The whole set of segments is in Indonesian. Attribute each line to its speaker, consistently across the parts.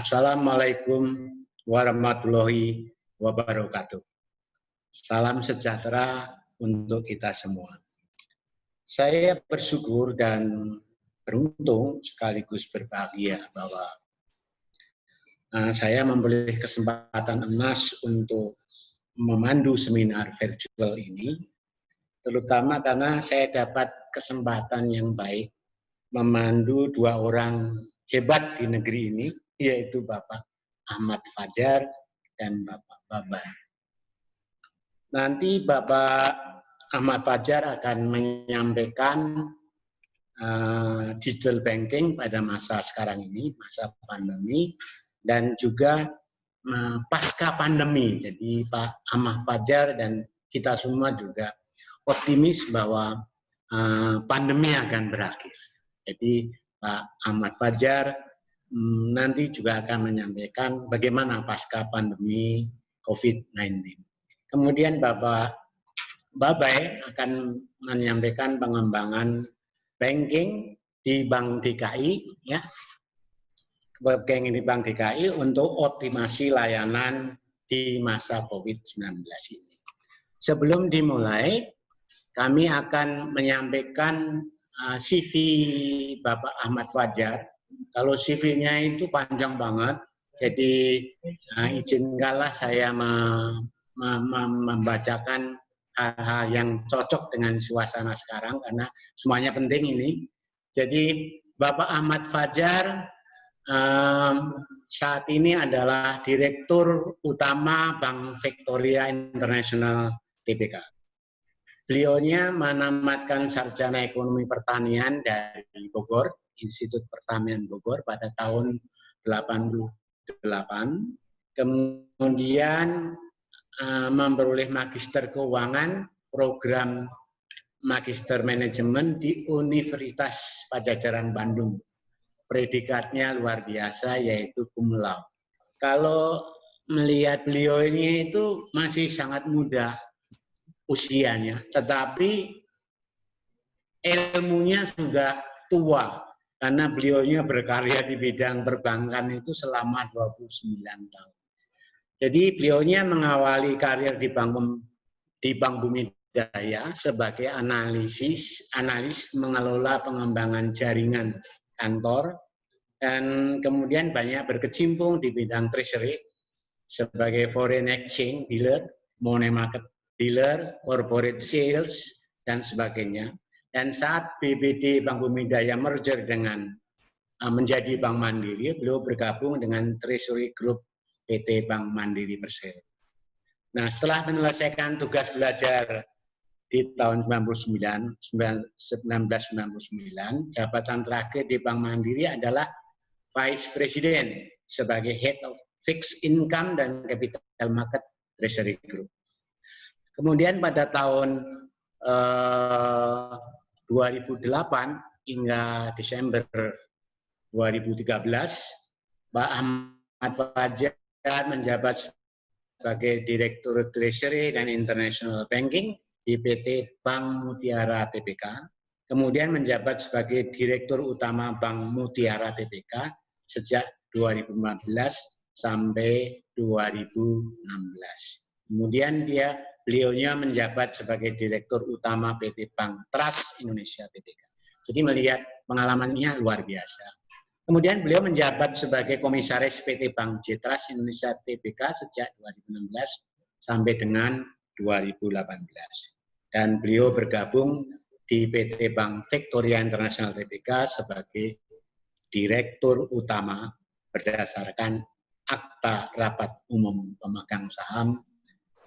Speaker 1: Assalamualaikum warahmatullahi wabarakatuh. Salam sejahtera untuk kita semua. Saya bersyukur dan beruntung sekaligus berbahagia bahwa saya memperoleh kesempatan emas untuk memandu seminar virtual ini, terutama karena saya dapat kesempatan yang baik memandu dua orang hebat di negeri ini, yaitu Bapak Ahmad Fajar dan Bapak Babay. Nanti Bapak Ahmad Fajar akan menyampaikan digital banking pada masa sekarang ini, masa pandemi, dan juga pasca pandemi. Jadi Pak Ahmad Fajar dan kita semua juga optimis bahwa pandemi akan berakhir. Jadi Pak Ahmad Fajar nanti juga akan menyampaikan bagaimana pasca pandemi COVID-19. Kemudian Bapak Babay akan menyampaikan pengembangan banking di Bank DKI, ya, banking di Bank DKI untuk optimasi layanan di masa COVID-19 ini. Sebelum dimulai, kami akan menyampaikan CV Bapak Ahmad Fajar. Kalau CV-nya itu panjang banget, jadi izinkanlah saya membacakan hal-hal yang cocok dengan suasana sekarang, karena semuanya penting ini. Jadi Bapak Ahmad Fajar saat ini adalah Direktur Utama Bank Victoria International Tbk. Beliaunya menamatkan sarjana ekonomi pertanian dari Bogor, Institut Pertanian Bogor pada tahun 88. Kemudian memperoleh magister keuangan, program magister manajemen di Universitas Padjadjaran Bandung. Predikatnya luar biasa, yaitu cum laude. Kalau melihat beliau ini itu masih sangat muda usianya, tetapi ilmunya sudah tua, karena beliaunya berkarya di bidang perbankan itu selama 29 tahun. Jadi beliaunya mengawali karir di Bank Bumi Daya sebagai analis mengelola pengembangan jaringan kantor, dan kemudian banyak berkecimpung di bidang treasury sebagai foreign exchange dealer, money market dealer, corporate sales, dan sebagainya. Dan saat BBD Bank Bumi Daya merger dengan menjadi Bank Mandiri, beliau bergabung dengan Treasury Group PT Bank Mandiri Persero. Nah, setelah menyelesaikan tugas belajar di tahun 1999, jabatan terakhir di Bank Mandiri adalah Vice President sebagai Head of Fixed Income dan Capital Market Treasury Group. Kemudian pada tahun 2008 hingga Desember 2013, Pak Ahmad Fajar menjabat sebagai Direktur Treasury dan International Banking di PT Bank Mutiara Tbk, kemudian menjabat sebagai Direktur Utama Bank Mutiara Tbk sejak 2015 sampai 2016. Kemudian beliaunya menjabat sebagai Direktur Utama PT Bank Trust Indonesia Tbk. Jadi melihat pengalamannya luar biasa. Kemudian beliau menjabat sebagai Komisaris PT Bank Trust Indonesia Tbk sejak 2016 sampai dengan 2018. Dan beliau bergabung di PT Bank Victoria International Tbk sebagai Direktur Utama berdasarkan Akta Rapat Umum Pemegang Saham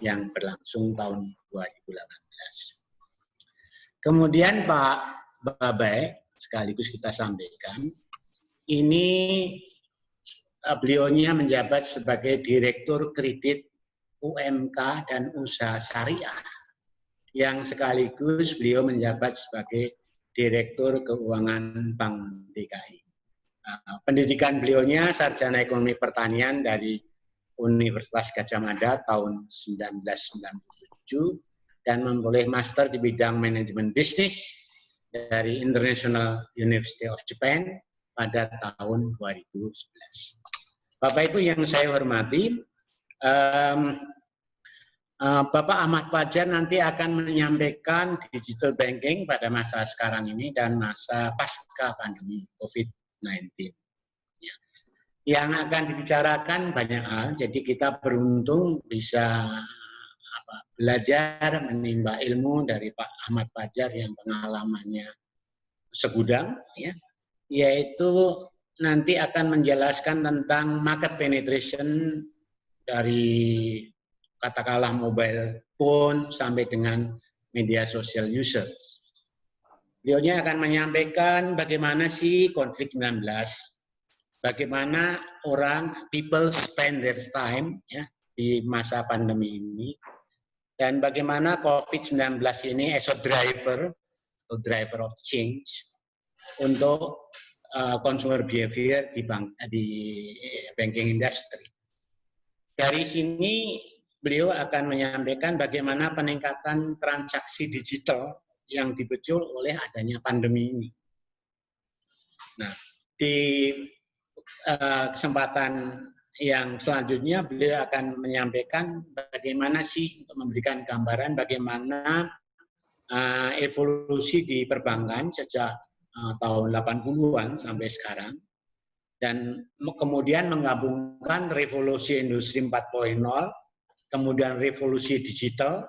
Speaker 1: yang berlangsung tahun 2018. Kemudian Pak Babay, sekaligus kita sampaikan, ini beliaunya menjabat sebagai Direktur Kredit UMK dan Usaha Syariah, yang sekaligus beliau menjabat sebagai Direktur Keuangan Bank DKI. Pendidikan beliaunya sarjana ekonomi pertanian dari Universitas Gadjah Mada tahun 1997 dan memperoleh master di bidang manajemen bisnis dari International University of Japan pada tahun 2011. Bapak Ibu yang saya hormati, Bapak Ahmad Fajar nanti akan menyampaikan digital banking pada masa sekarang ini dan masa pasca pandemi COVID-19. Yang akan dibicarakan banyak hal, jadi kita beruntung bisa belajar menimba ilmu dari Pak Ahmad Fajar yang pengalamannya segudang, ya, yaitu nanti akan menjelaskan tentang market penetration dari katakanlah mobile phone sampai dengan media sosial user. Beliaunya akan menyampaikan bagaimana sih konflik 19, bagaimana people spend their time ya di masa pandemi ini, dan bagaimana COVID-19 ini as a driver of change untuk consumer behavior di banking industry. Dari sini beliau akan menyampaikan bagaimana peningkatan transaksi digital yang dipicu oleh adanya pandemi ini. Nah, di kesempatan yang selanjutnya beliau akan menyampaikan bagaimana sih untuk memberikan gambaran bagaimana evolusi di perbankan sejak tahun 80-an sampai sekarang, dan kemudian menggabungkan revolusi industri 4.0, kemudian revolusi digital,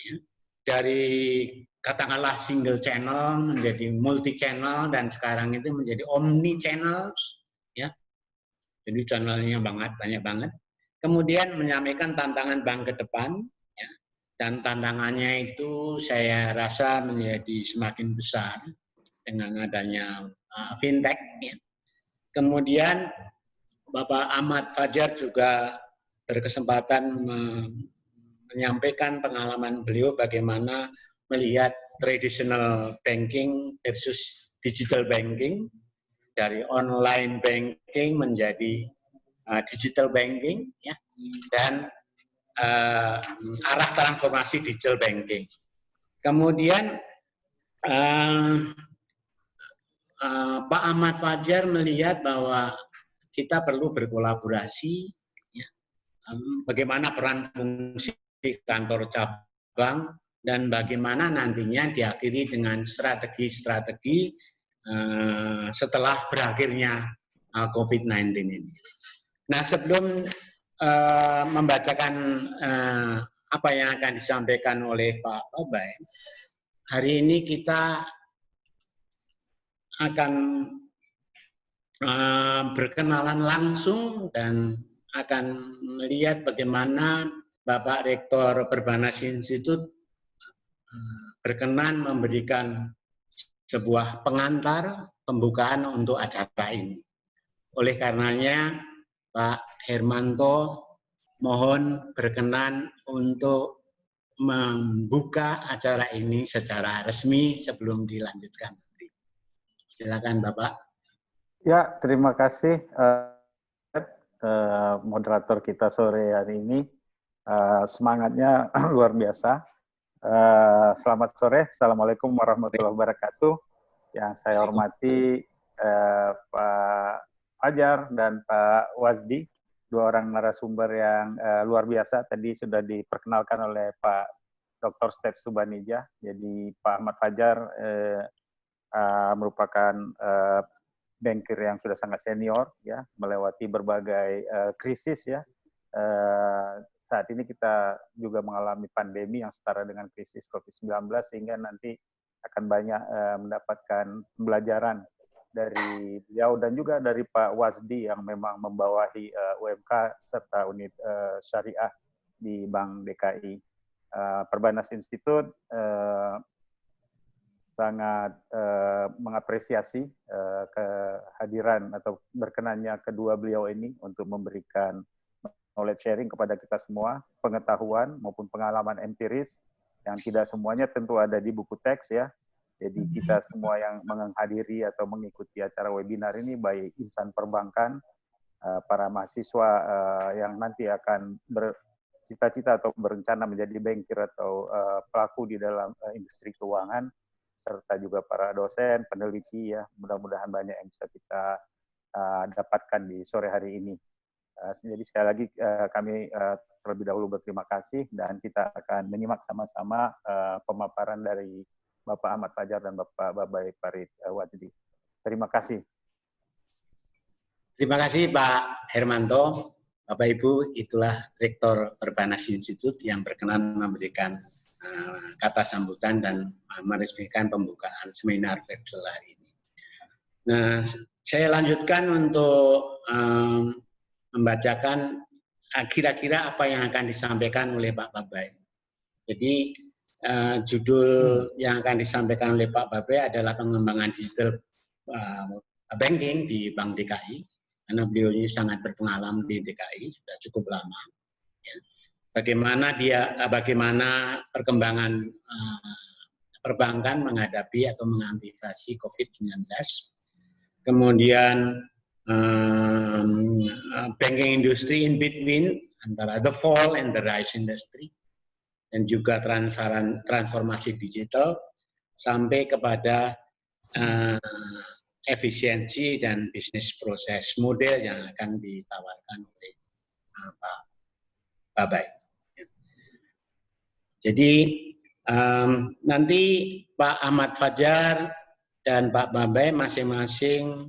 Speaker 1: ya, dari katakanlah single channel menjadi multi channel, dan sekarang itu menjadi omni channel, ya. Jadi channelnya banyak banget. Kemudian menyampaikan tantangan bank ke depan, ya, dan tantangannya itu saya rasa menjadi semakin besar dengan adanya fintech. Ya. Kemudian Bapak Ahmad Fajar juga berkesempatan menyampaikan pengalaman beliau bagaimana melihat traditional banking versus digital banking, dari online banking menjadi digital banking, ya, dan arah transformasi digital banking. Kemudian Pak Ahmad Fajar melihat bahwa kita perlu berkolaborasi, ya, bagaimana peran fungsi kantor cabang, dan bagaimana nantinya diakhiri dengan strategi-strategi setelah berakhirnya COVID-19 ini. Nah, sebelum membacakan apa yang akan disampaikan oleh Pak Obay, hari ini kita akan berkenalan langsung dan akan melihat bagaimana Bapak Rektor Perbanas Institute berkenan memberikan sebuah pengantar pembukaan untuk acara ini. Oleh karenanya, Pak Hermanto mohon berkenan untuk membuka acara ini secara resmi sebelum dilanjutkan. Silakan Bapak.
Speaker 2: Ya, terima kasih moderator kita sore hari ini. Semangatnya luar biasa. Selamat sore, Assalamualaikum warahmatullahi wabarakatuh. Yang saya hormati Pak Fajar dan Pak Wazdi, dua orang narasumber yang luar biasa. Tadi sudah diperkenalkan oleh Pak Dr. Step Subanijah. Jadi Pak Ahmad Fajar merupakan banker yang sudah sangat senior, ya, melewati berbagai krisis, ya. Saat ini kita juga mengalami pandemi yang setara dengan krisis COVID-19, sehingga nanti akan banyak mendapatkan pembelajaran dari beliau dan juga dari Pak Wazdi yang memang membawahi UMK serta unit syariah di Bank DKI. Perbanas Institute sangat mengapresiasi kehadiran atau berkenannya kedua beliau ini untuk memberikan knowledge sharing kepada kita semua, pengetahuan maupun pengalaman empiris yang tidak semuanya tentu ada di buku teks, ya. Jadi kita semua yang menghadiri atau mengikuti acara webinar ini, baik insan perbankan, para mahasiswa yang nanti akan bercita-cita atau berencana menjadi banker atau pelaku di dalam industri keuangan, serta juga para dosen, peneliti, ya, mudah-mudahan banyak yang bisa kita dapatkan di sore hari ini. Jadi sekali lagi kami terlebih dahulu berterima kasih dan kita akan menyimak sama-sama pemaparan dari Bapak Ahmad Fajar dan Bapak Babai Farid Wajdi. Terima kasih.
Speaker 1: Terima kasih Pak Hermanto. Bapak Ibu, itulah Rektor Perbanas Institute yang berkenan memberikan kata sambutan dan meresmikan pembukaan seminar virtual hari ini. Nah, saya lanjutkan untuk membacakan kira-kira apa yang akan disampaikan oleh Pak Babai. Jadi judul yang akan disampaikan oleh Pak Babai adalah pengembangan digital banking di Bank DKI. Karena beliau ini sangat berpengalaman di DKI, sudah cukup lama. Ya. Bagaimana perkembangan perbankan menghadapi atau mengantisipasi COVID-19. Kemudian banking industry in between, antara the fall and the rise industry, dan juga transformasi digital, sampai kepada efisiensi dan bisnis proses model yang akan ditawarkan oleh Pak Babai. Jadi nanti Pak Ahmad Fajar dan Pak Babai masing-masing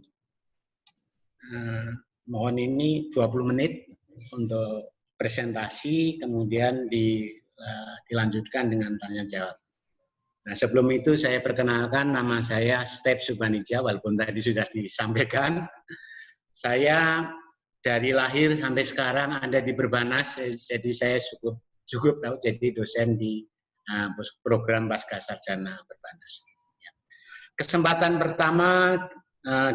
Speaker 1: mohon ini 20 menit untuk presentasi, kemudian dilanjutkan dengan tanya jawab. Nah, sebelum itu saya perkenalkan, nama saya Stef Subanija, walaupun tadi sudah disampaikan. Saya dari lahir sampai sekarang ada di Perbanas, jadi saya cukup tahu jadi dosen di program Pasca Sarjana Perbanas. Kesempatan pertama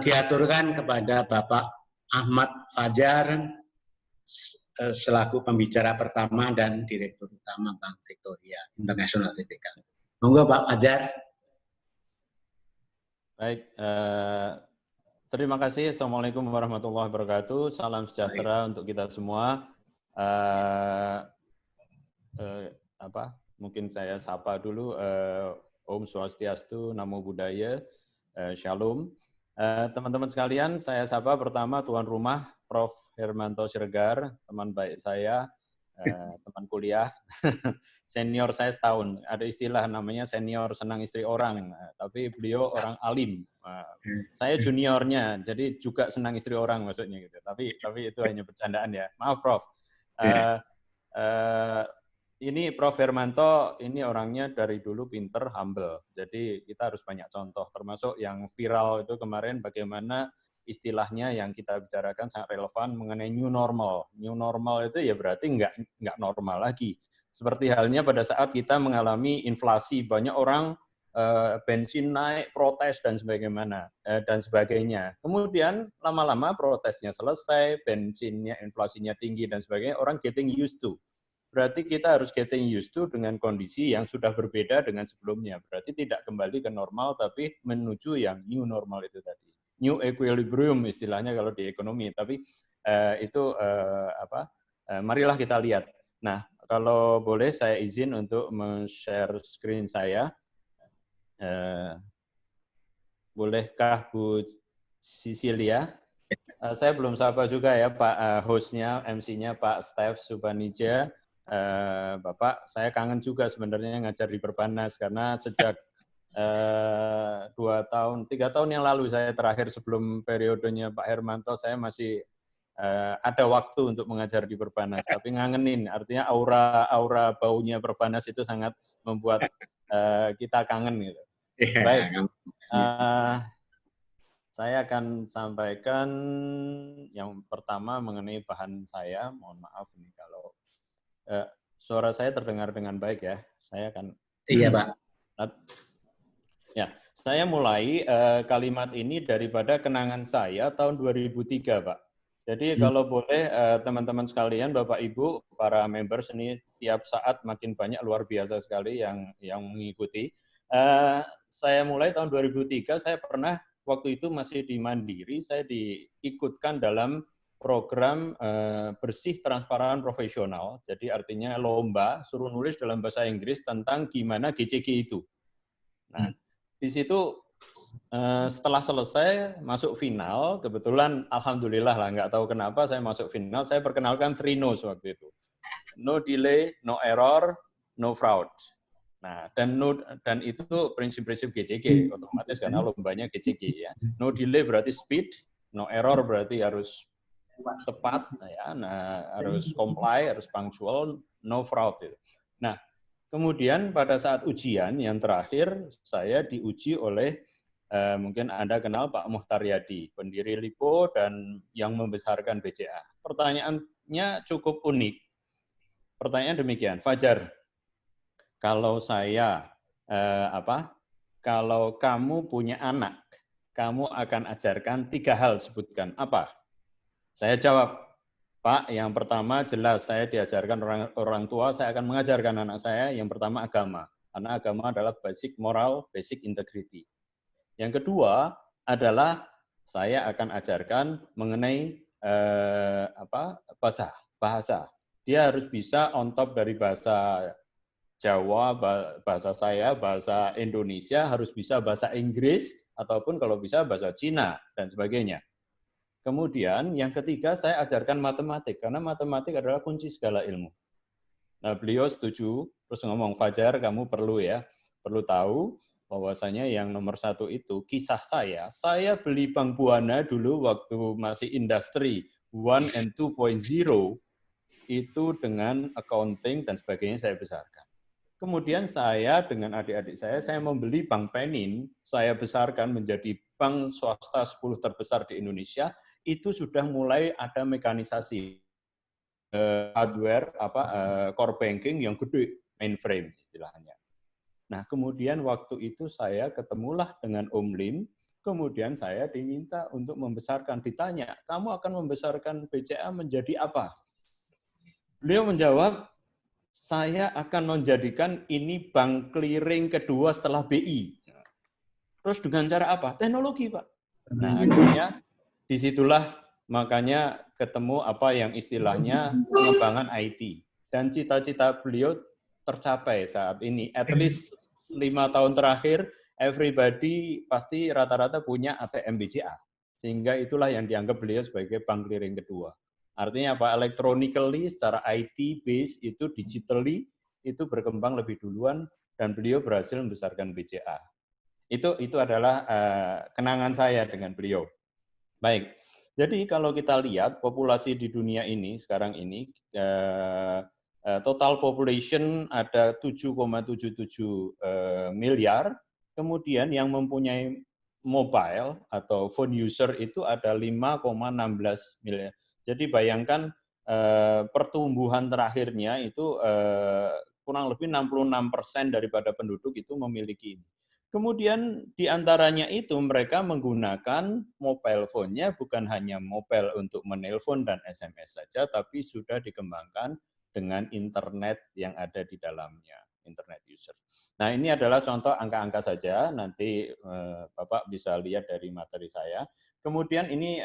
Speaker 1: diaturkan kepada Bapak Ahmad Fajar selaku pembicara pertama dan Direktur Utama Bank Victoria International Tbk. Monggo Pak Fajar.
Speaker 3: Baik, terima kasih. Assalamualaikum warahmatullahi wabarakatuh. Salam sejahtera untuk kita semua. Mungkin saya sapa dulu. Om Swastiastu, Namo Buddhaya, Shalom. Teman-teman sekalian, saya sapa pertama tuan rumah Prof. Hermanto Siregar, teman baik saya, teman kuliah. Senior saya setahun, ada istilah namanya senior senang istri orang, tapi beliau orang alim. Saya juniornya, jadi juga senang istri orang maksudnya gitu. Tapi itu hanya bercandaan ya. Maaf Prof. Ini Prof. Hermanto, ini orangnya dari dulu pinter, humble. Jadi kita harus banyak contoh, termasuk yang viral itu kemarin bagaimana istilahnya yang kita bicarakan sangat relevan mengenai new normal. New normal itu ya berarti nggak normal lagi. Seperti halnya pada saat kita mengalami inflasi, banyak orang bensin naik, protes dan sebagainya. Kemudian lama-lama protesnya selesai, bensinnya, inflasinya tinggi dan sebagainya, orang getting used to. Berarti kita harus getting used to dengan kondisi yang sudah berbeda dengan sebelumnya. Berarti tidak kembali ke normal, tapi menuju yang new normal itu tadi. New equilibrium istilahnya kalau di ekonomi. Tapi marilah kita lihat. Nah, kalau boleh saya izin untuk men-share screen saya. Bolehkah Bu Cecilia? Saya belum sapa juga ya Pak host-nya, MC-nya Pak Stef Subanija. Bapak, saya kangen juga sebenarnya ngajar di Perbanas karena sejak 3 tahun yang lalu saya terakhir sebelum periodenya Pak Hermanto, saya masih ada waktu untuk mengajar di Perbanas, tapi ngangenin, artinya aura baunya Perbanas itu sangat membuat kita kangen gitu. Baik, saya akan sampaikan yang pertama mengenai bahan saya. Mohon maaf nih kalau suara saya terdengar dengan baik ya. Saya akan.
Speaker 1: Iya Pak.
Speaker 3: Ya, saya mulai kalimat ini daripada kenangan saya tahun 2003 Pak. Jadi kalau boleh teman-teman sekalian, Bapak Ibu, para members ini tiap saat makin banyak, luar biasa sekali yang mengikuti. Saya mulai tahun 2003, saya pernah waktu itu masih di Mandiri, saya diikutkan dalam program bersih transparan profesional. Jadi artinya lomba, suruh nulis dalam bahasa Inggris tentang gimana GCG itu. Nah, di situ Setelah selesai, masuk final, kebetulan alhamdulillah lah, nggak tahu kenapa saya masuk final, saya perkenalkan 3 no's waktu itu. No delay, no error, no fraud. Nah, dan itu prinsip-prinsip GCG, otomatis karena lombanya GCG ya. No delay berarti speed, no error berarti harus tepat, ya, nah, harus comply, harus punctual, no fraud. Gitu. Nah, kemudian pada saat ujian yang terakhir, saya diuji oleh mungkin Anda kenal Pak Muhtaryadi, pendiri LIPO dan yang membesarkan BCA. Pertanyaannya cukup unik. Pertanyaan demikian, Fajar, kalau saya kalau kamu punya anak, kamu akan ajarkan 3 hal, sebutkan apa? Saya jawab, Pak, yang pertama jelas saya diajarkan orang tua, saya akan mengajarkan anak saya yang pertama agama. Karena agama adalah basic moral, basic integrity. Yang kedua adalah saya akan ajarkan mengenai bahasa. Dia harus bisa on top dari bahasa Jawa, bahasa saya, bahasa Indonesia, harus bisa bahasa Inggris, ataupun kalau bisa bahasa Cina, dan sebagainya. Kemudian yang ketiga saya ajarkan matematik, karena matematik adalah kunci segala ilmu. Nah, beliau setuju, terus ngomong, Fajar, kamu perlu tahu bahwasanya yang nomor 1 itu kisah saya beli Bank Buana dulu waktu masih industri 1 and 2.0, itu dengan accounting dan sebagainya saya besarkan. Kemudian saya dengan adik-adik saya membeli Bank Penin, saya besarkan menjadi bank swasta 10 terbesar di Indonesia, itu sudah mulai ada mekanisasi hardware, core banking yang gede, mainframe istilahnya. Nah, kemudian waktu itu saya ketemulah dengan Om Lim, kemudian saya diminta untuk membesarkan, ditanya, kamu akan membesarkan BCA menjadi apa? Beliau menjawab, saya akan menjadikan ini bank clearing kedua setelah BI. Terus dengan cara apa? Teknologi, Pak. Nah, akhirnya disitulah makanya ketemu apa yang istilahnya pengembangan IT. Dan cita-cita beliau tercapai saat ini. At least 5 tahun terakhir, everybody pasti rata-rata punya ATM BCA. Sehingga itulah yang dianggap beliau sebagai bank clearing kedua. Artinya apa? Electronically, secara IT base itu digitally, itu berkembang lebih duluan, dan beliau berhasil membesarkan BCA. Itu adalah kenangan saya dengan beliau. Baik, jadi kalau kita lihat populasi di dunia ini sekarang ini, total population ada 7,77 miliar, kemudian yang mempunyai mobile atau phone user itu ada 5,16 miliar. Jadi bayangkan pertumbuhan terakhirnya itu kurang lebih 66% daripada penduduk itu memiliki ini. Kemudian di antaranya itu mereka menggunakan mobile phone-nya bukan hanya mobile untuk menelpon dan SMS saja, tapi sudah dikembangkan dengan internet yang ada di dalamnya, internet user. Nah, ini adalah contoh angka-angka saja, nanti Bapak bisa lihat dari materi saya. Kemudian ini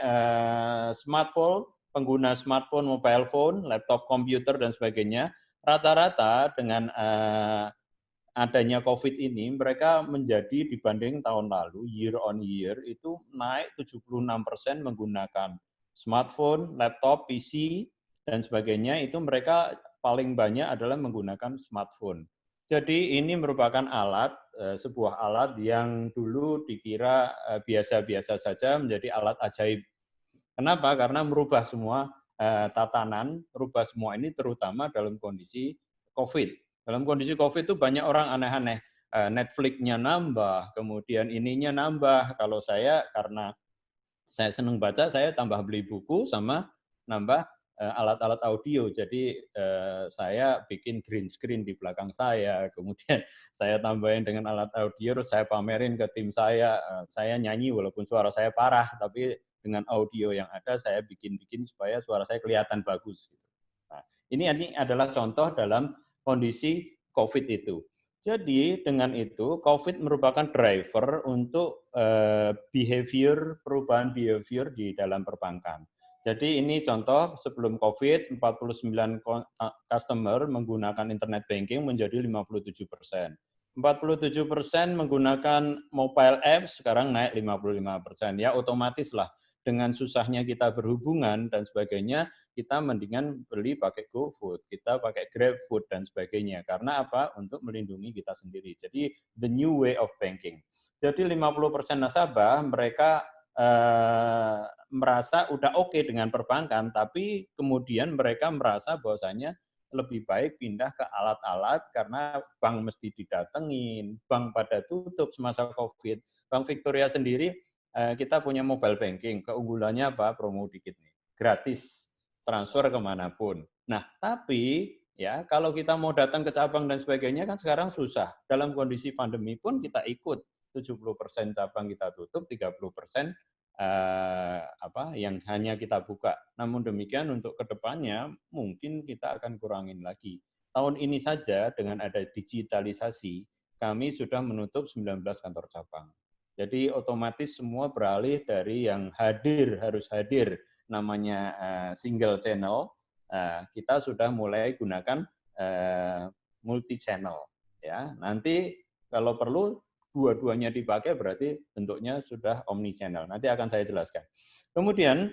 Speaker 3: smartphone, pengguna smartphone, mobile phone, laptop, komputer, dan sebagainya, rata-rata dengan adanya COVID ini, mereka menjadi dibanding tahun lalu, year on year, itu naik 76% menggunakan smartphone, laptop, PC, dan sebagainya, itu mereka paling banyak adalah menggunakan smartphone. Jadi ini merupakan alat, sebuah alat yang dulu dikira biasa-biasa saja menjadi alat ajaib. Kenapa? Karena merubah semua tatanan, merubah semua ini terutama dalam kondisi COVID. Dalam kondisi COVID itu banyak orang aneh-aneh. Netflix-nya nambah, kemudian ininya nambah. Kalau saya, karena saya senang baca, saya tambah beli buku sama nambah alat-alat audio. Jadi saya bikin green screen di belakang saya, kemudian saya tambahin dengan alat audio, terus saya pamerin ke tim saya nyanyi walaupun suara saya parah, tapi dengan audio yang ada saya bikin supaya suara saya kelihatan bagus. Nah, ini adalah contoh dalam kondisi COVID itu. Jadi dengan itu, COVID merupakan driver untuk perubahan behavior di dalam perbankan. Jadi ini contoh sebelum COVID, 49 customer menggunakan internet banking menjadi 57%. 47% menggunakan mobile apps, sekarang naik 55%. Ya otomatis lah, dengan susahnya kita berhubungan dan sebagainya, kita mendingan beli pakai GoFood, kita pakai GrabFood dan sebagainya. Karena apa? Untuk melindungi kita sendiri. Jadi the new way of banking. Jadi 50% nasabah mereka merasa udah oke dengan perbankan, tapi kemudian mereka merasa bahwasanya lebih baik pindah ke alat-alat karena bank mesti didatengin, bank pada tutup semasa COVID. Bank Victoria sendiri kita punya mobile banking, keunggulannya apa? Promo dikit nih, gratis, transfer kemanapun. Nah, tapi ya kalau kita mau datang ke cabang dan sebagainya kan sekarang susah. Dalam kondisi pandemi pun kita ikut, 70% cabang kita tutup, 30% yang hanya kita buka. Namun demikian untuk kedepannya mungkin kita akan kurangin lagi. Tahun ini saja dengan ada digitalisasi, kami sudah menutup 19 kantor cabang. Jadi otomatis semua beralih dari yang harus hadir namanya single channel, kita sudah mulai gunakan multi channel. Ya, nanti kalau perlu dua-duanya dipakai berarti bentuknya sudah omni channel. Nanti akan saya jelaskan. Kemudian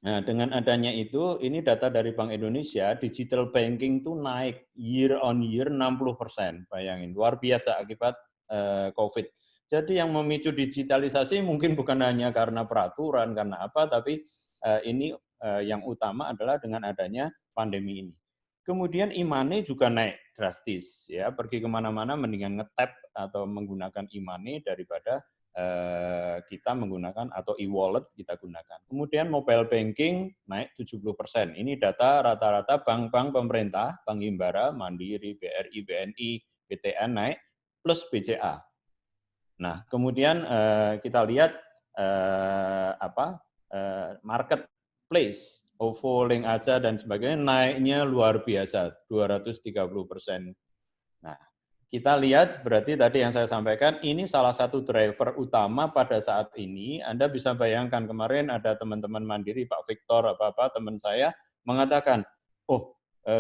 Speaker 3: dengan adanya itu, ini data dari Bank Indonesia, digital banking itu naik year on year 60%. Bayangin, luar biasa akibat COVID. Jadi yang memicu digitalisasi mungkin bukan hanya karena peraturan, karena apa, tapi ini yang utama adalah dengan adanya pandemi ini. Kemudian e-money juga naik drastis, ya pergi kemana-mana mendingan nge-tap atau menggunakan e-money daripada kita menggunakan atau e-wallet kita gunakan. Kemudian mobile banking naik 70%. Ini data rata-rata bank-bank pemerintah, Bank Himbara, Mandiri, BRI, BNI, BTN naik plus BCA. Nah, kemudian kita lihat marketplace, OVO, Link Aja dan sebagainya naiknya luar biasa, 230%. Nah, kita lihat berarti tadi yang saya sampaikan, ini salah satu driver utama pada saat ini. Anda bisa bayangkan kemarin ada teman-teman Mandiri, Pak Victor, teman saya mengatakan,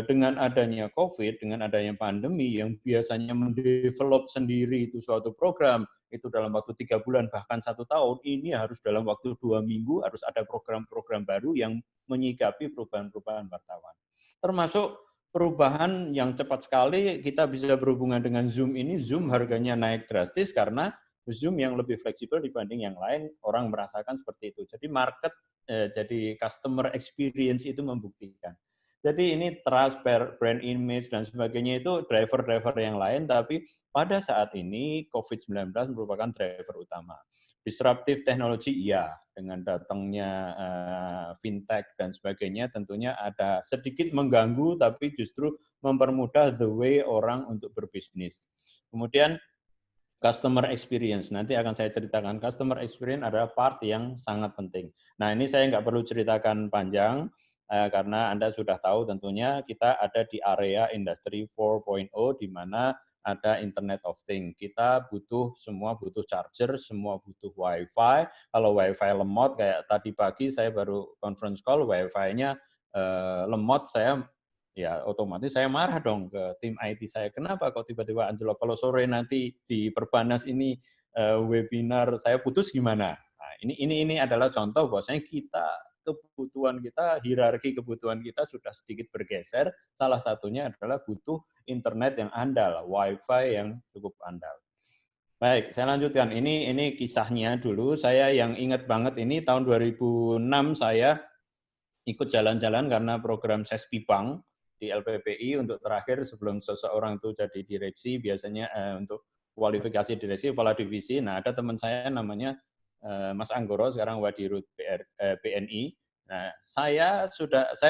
Speaker 3: dengan adanya COVID, dengan adanya pandemi yang biasanya mendevelop sendiri itu suatu program, itu dalam waktu 3 bulan, bahkan 1 tahun, ini harus dalam waktu 2 minggu, harus ada program-program baru yang menyikapi perubahan-perubahan wartawan. Termasuk perubahan yang cepat sekali, kita bisa berhubungan dengan Zoom ini, Zoom harganya naik drastis karena Zoom yang lebih fleksibel dibanding yang lain, orang merasakan seperti itu. Jadi market, jadi customer experience itu membuktikan. Jadi ini trust, brand image, dan sebagainya itu driver-driver yang lain, tapi pada saat ini COVID-19 merupakan driver utama. Disruptive technology, iya, dengan datangnya fintech dan sebagainya tentunya ada sedikit mengganggu, tapi justru mempermudah the way orang untuk berbisnis. Kemudian customer experience, nanti akan saya ceritakan. Customer experience adalah part yang sangat penting. Nah, ini saya nggak perlu ceritakan panjang, karena Anda sudah tahu tentunya kita ada di area industri 4.0 di mana ada Internet of Things. Kita semua butuh charger, semua butuh Wi-Fi. Kalau Wi-Fi lemot, kayak tadi pagi saya baru conference call, Wi-Fi-nya lemot, ya otomatis saya marah dong ke tim IT saya. Kenapa kok tiba-tiba anjlok? Kalau sore nanti di Perbanas ini webinar saya putus gimana? Nah, ini adalah contoh bahwasanya kebutuhan kita, hierarki kebutuhan kita sudah sedikit bergeser. Salah satunya adalah butuh internet yang andal, Wi-Fi yang cukup andal. Baik, saya lanjutkan. Ini kisahnya dulu. Saya yang ingat banget ini tahun 2006 saya ikut jalan-jalan karena program Sespi Bank di LPPI untuk terakhir sebelum seseorang itu jadi direksi, biasanya untuk kualifikasi direksi, kepala divisi. Nah, ada teman saya namanya Mas Anggoro, sekarang Wadirut BNI. Nah, saya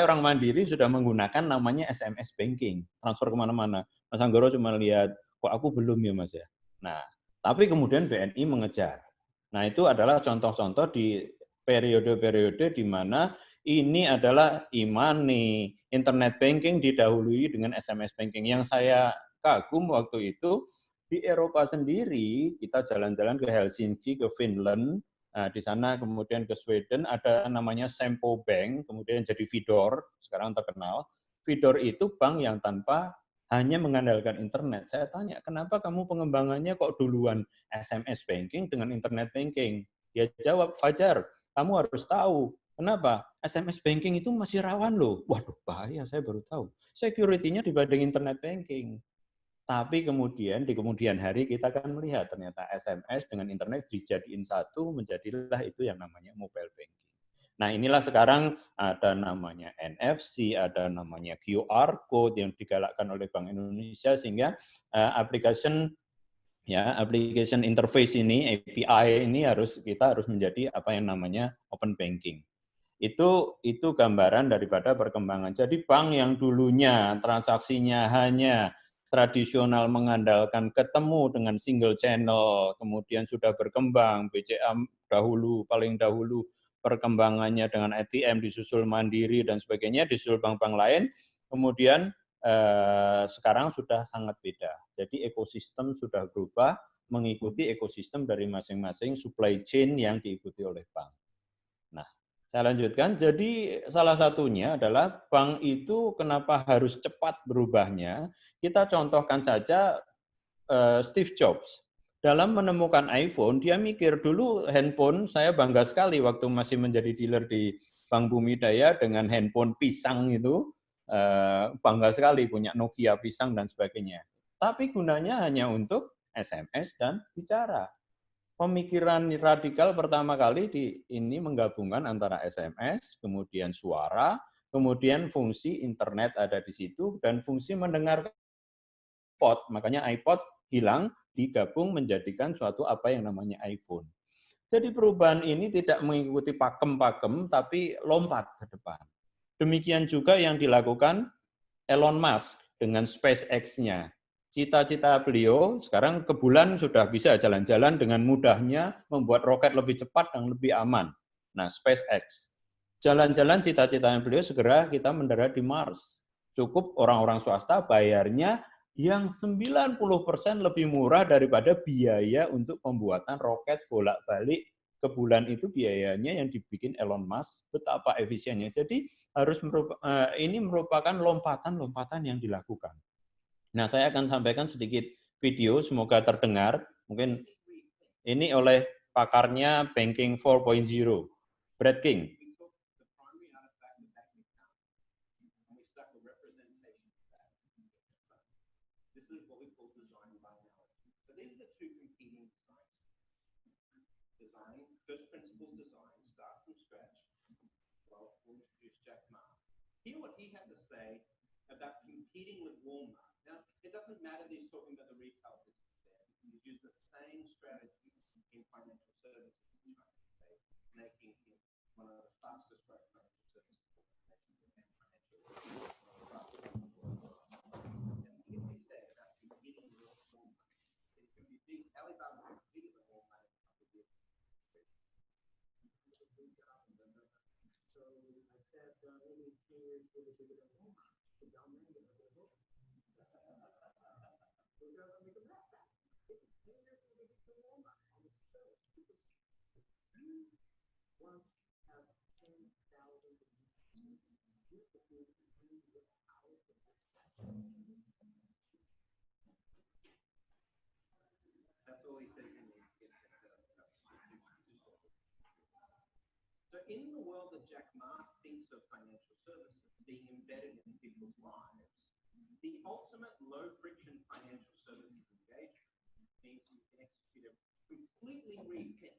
Speaker 3: orang Mandiri sudah menggunakan namanya SMS banking, transfer kemana-mana. Mas Anggoro cuma lihat, kok aku belum ya Mas ya. Nah, tapi kemudian BNI mengejar. Nah, itu adalah contoh-contoh di periode-periode di mana ini adalah e-money, internet banking didahului dengan SMS banking. Yang saya kagum waktu itu, di Eropa sendiri, kita jalan-jalan ke Helsinki, ke Finland, di sana kemudian ke Sweden, ada namanya Sempo Bank, kemudian jadi Fidor, sekarang terkenal. Fidor itu bank yang tanpa hanya mengandalkan internet. Saya tanya, kenapa kamu pengembangannya kok duluan SMS banking dengan internet banking? Dia jawab, Fajar, kamu harus tahu. Kenapa? SMS banking itu masih rawan loh. Waduh, bahaya, saya baru tahu. Security-nya dibanding internet banking. Tapi kemudian di kemudian hari kita akan melihat ternyata SMS dengan internet dijadiin satu, menjadilah itu yang namanya mobile banking. Nah, inilah sekarang ada namanya NFC, ada namanya QR code yang digalakkan oleh Bank Indonesia sehingga application interface ini, API ini kita harus menjadi apa yang namanya open banking. Itu gambaran daripada perkembangan. Jadi bank yang dulunya transaksinya hanya tradisional mengandalkan ketemu dengan single channel, kemudian sudah berkembang, BCA paling dahulu perkembangannya dengan ATM disusul Mandiri dan sebagainya, disusul bank-bank lain, kemudian sekarang sudah sangat beda. Jadi ekosistem sudah berubah mengikuti ekosistem dari masing-masing supply chain yang diikuti oleh bank. Nah, saya lanjutkan. Jadi salah satunya adalah bank itu kenapa harus cepat berubahnya. Kita contohkan saja Steve Jobs. Dalam menemukan iPhone, dia mikir dulu handphone, saya bangga sekali waktu masih menjadi dealer di Bank Bumidaya dengan handphone pisang itu, bangga sekali punya Nokia pisang dan sebagainya. Tapi gunanya hanya untuk SMS dan bicara. Pemikiran radikal pertama kali ini menggabungkan antara SMS, kemudian suara, kemudian fungsi internet ada di situ, dan fungsi mendengarkan iPod. Makanya iPod hilang, digabung menjadikan suatu apa yang namanya iPhone. Jadi perubahan ini tidak mengikuti pakem-pakem, tapi lompat ke depan. Demikian juga yang dilakukan Elon Musk dengan SpaceX-nya. Cita-cita beliau sekarang ke bulan sudah bisa jalan-jalan dengan mudahnya, membuat roket lebih cepat dan lebih aman. Nah, SpaceX. Jalan-jalan cita-citanya beliau segera kita mendarat di Mars. Cukup orang-orang swasta bayarnya yang 90% lebih murah daripada biaya untuk pembuatan roket bolak-balik ke bulan itu biayanya yang dibikin Elon Musk, betapa efisiennya. Jadi ini merupakan lompatan-lompatan yang dilakukan. Nah, saya akan sampaikan sedikit video, semoga terdengar. Mungkin ini oleh pakarnya Banking 4.0, Brad King. Hear what he had to say about competing with Walmart. Now, it doesn't matter that he's talking about the retail business there. He's used the same strategy in financial services, making him one of the fastest growing financial services organizations and financial services. And hear what he said about competing with Walmart. It can be big. Alibaba competed with Walmart in a couple of years. So I said, only 2 years will be bigger than Walmart. So y'all made it a little bit. We're going to make a bet back. 10 years will be bigger than Walmart. And it's still, because you want to have 10,000 beautiful things with hours of that's all he says in these. So in the world that Jack Ma thinks of financial services being embedded in people's lives, the ultimate low-friction financial services engagement means we can execute a completely rethink.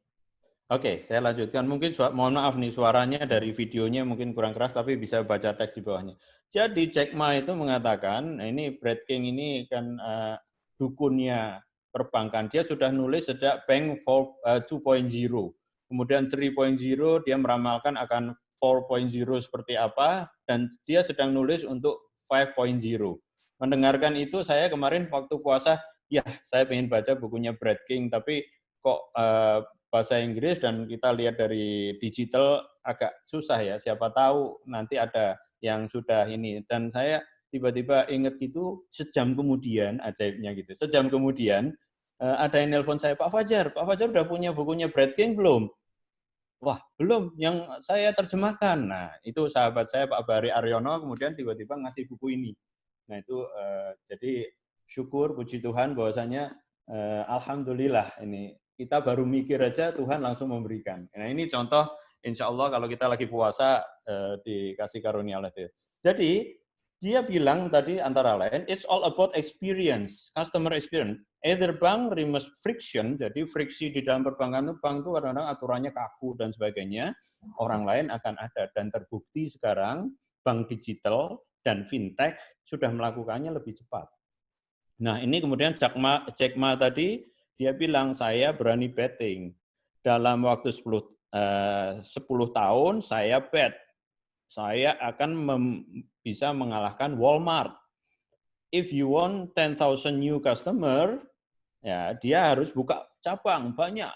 Speaker 3: Oke, saya lanjutkan. Mungkin mohon maaf nih suaranya dari videonya mungkin kurang keras, tapi bisa baca teks di bawahnya. Jadi Jack Ma itu mengatakan, ini Brad King ini kan dukunnya perbankan. Dia sudah nulis sejak Bank 2.0. Kemudian 3.0 dia meramalkan akan 4.0 seperti apa, dan dia sedang nulis untuk 5.0. Mendengarkan itu saya kemarin waktu puasa, ya saya ingin baca bukunya Brad King, tapi kok bahasa Inggris dan kita lihat dari digital agak susah ya, siapa tahu nanti ada yang sudah ini. Dan saya tiba-tiba ingat gitu, sejam kemudian, ajaibnya gitu, sejam kemudian ada yang nelpon saya, Pak Fajar udah punya bukunya Brad King belum? Wah, belum, yang saya terjemahkan. Nah, itu sahabat saya Pak Bari Aryono kemudian tiba-tiba ngasih buku ini. Nah itu jadi syukur, puji Tuhan bahwasanya alhamdulillah ini kita baru mikir aja Tuhan langsung memberikan. Nah ini contoh insya Allah kalau kita lagi puasa dikasih karunia oleh Dia. Jadi dia bilang tadi antara lain, it's all about experience, customer experience. Either bank removes friction, jadi friksi di dalam perbankan itu bank itu kadang-kadang aturannya kaku dan sebagainya. Orang lain akan ada dan terbukti sekarang bank digital dan fintech sudah melakukannya lebih cepat. Nah ini kemudian Jack Ma tadi dia bilang saya berani betting dalam waktu 10 tahun saya bet saya akan bisa mengalahkan Walmart. If you want 10,000 new customer, ya dia harus buka cabang banyak,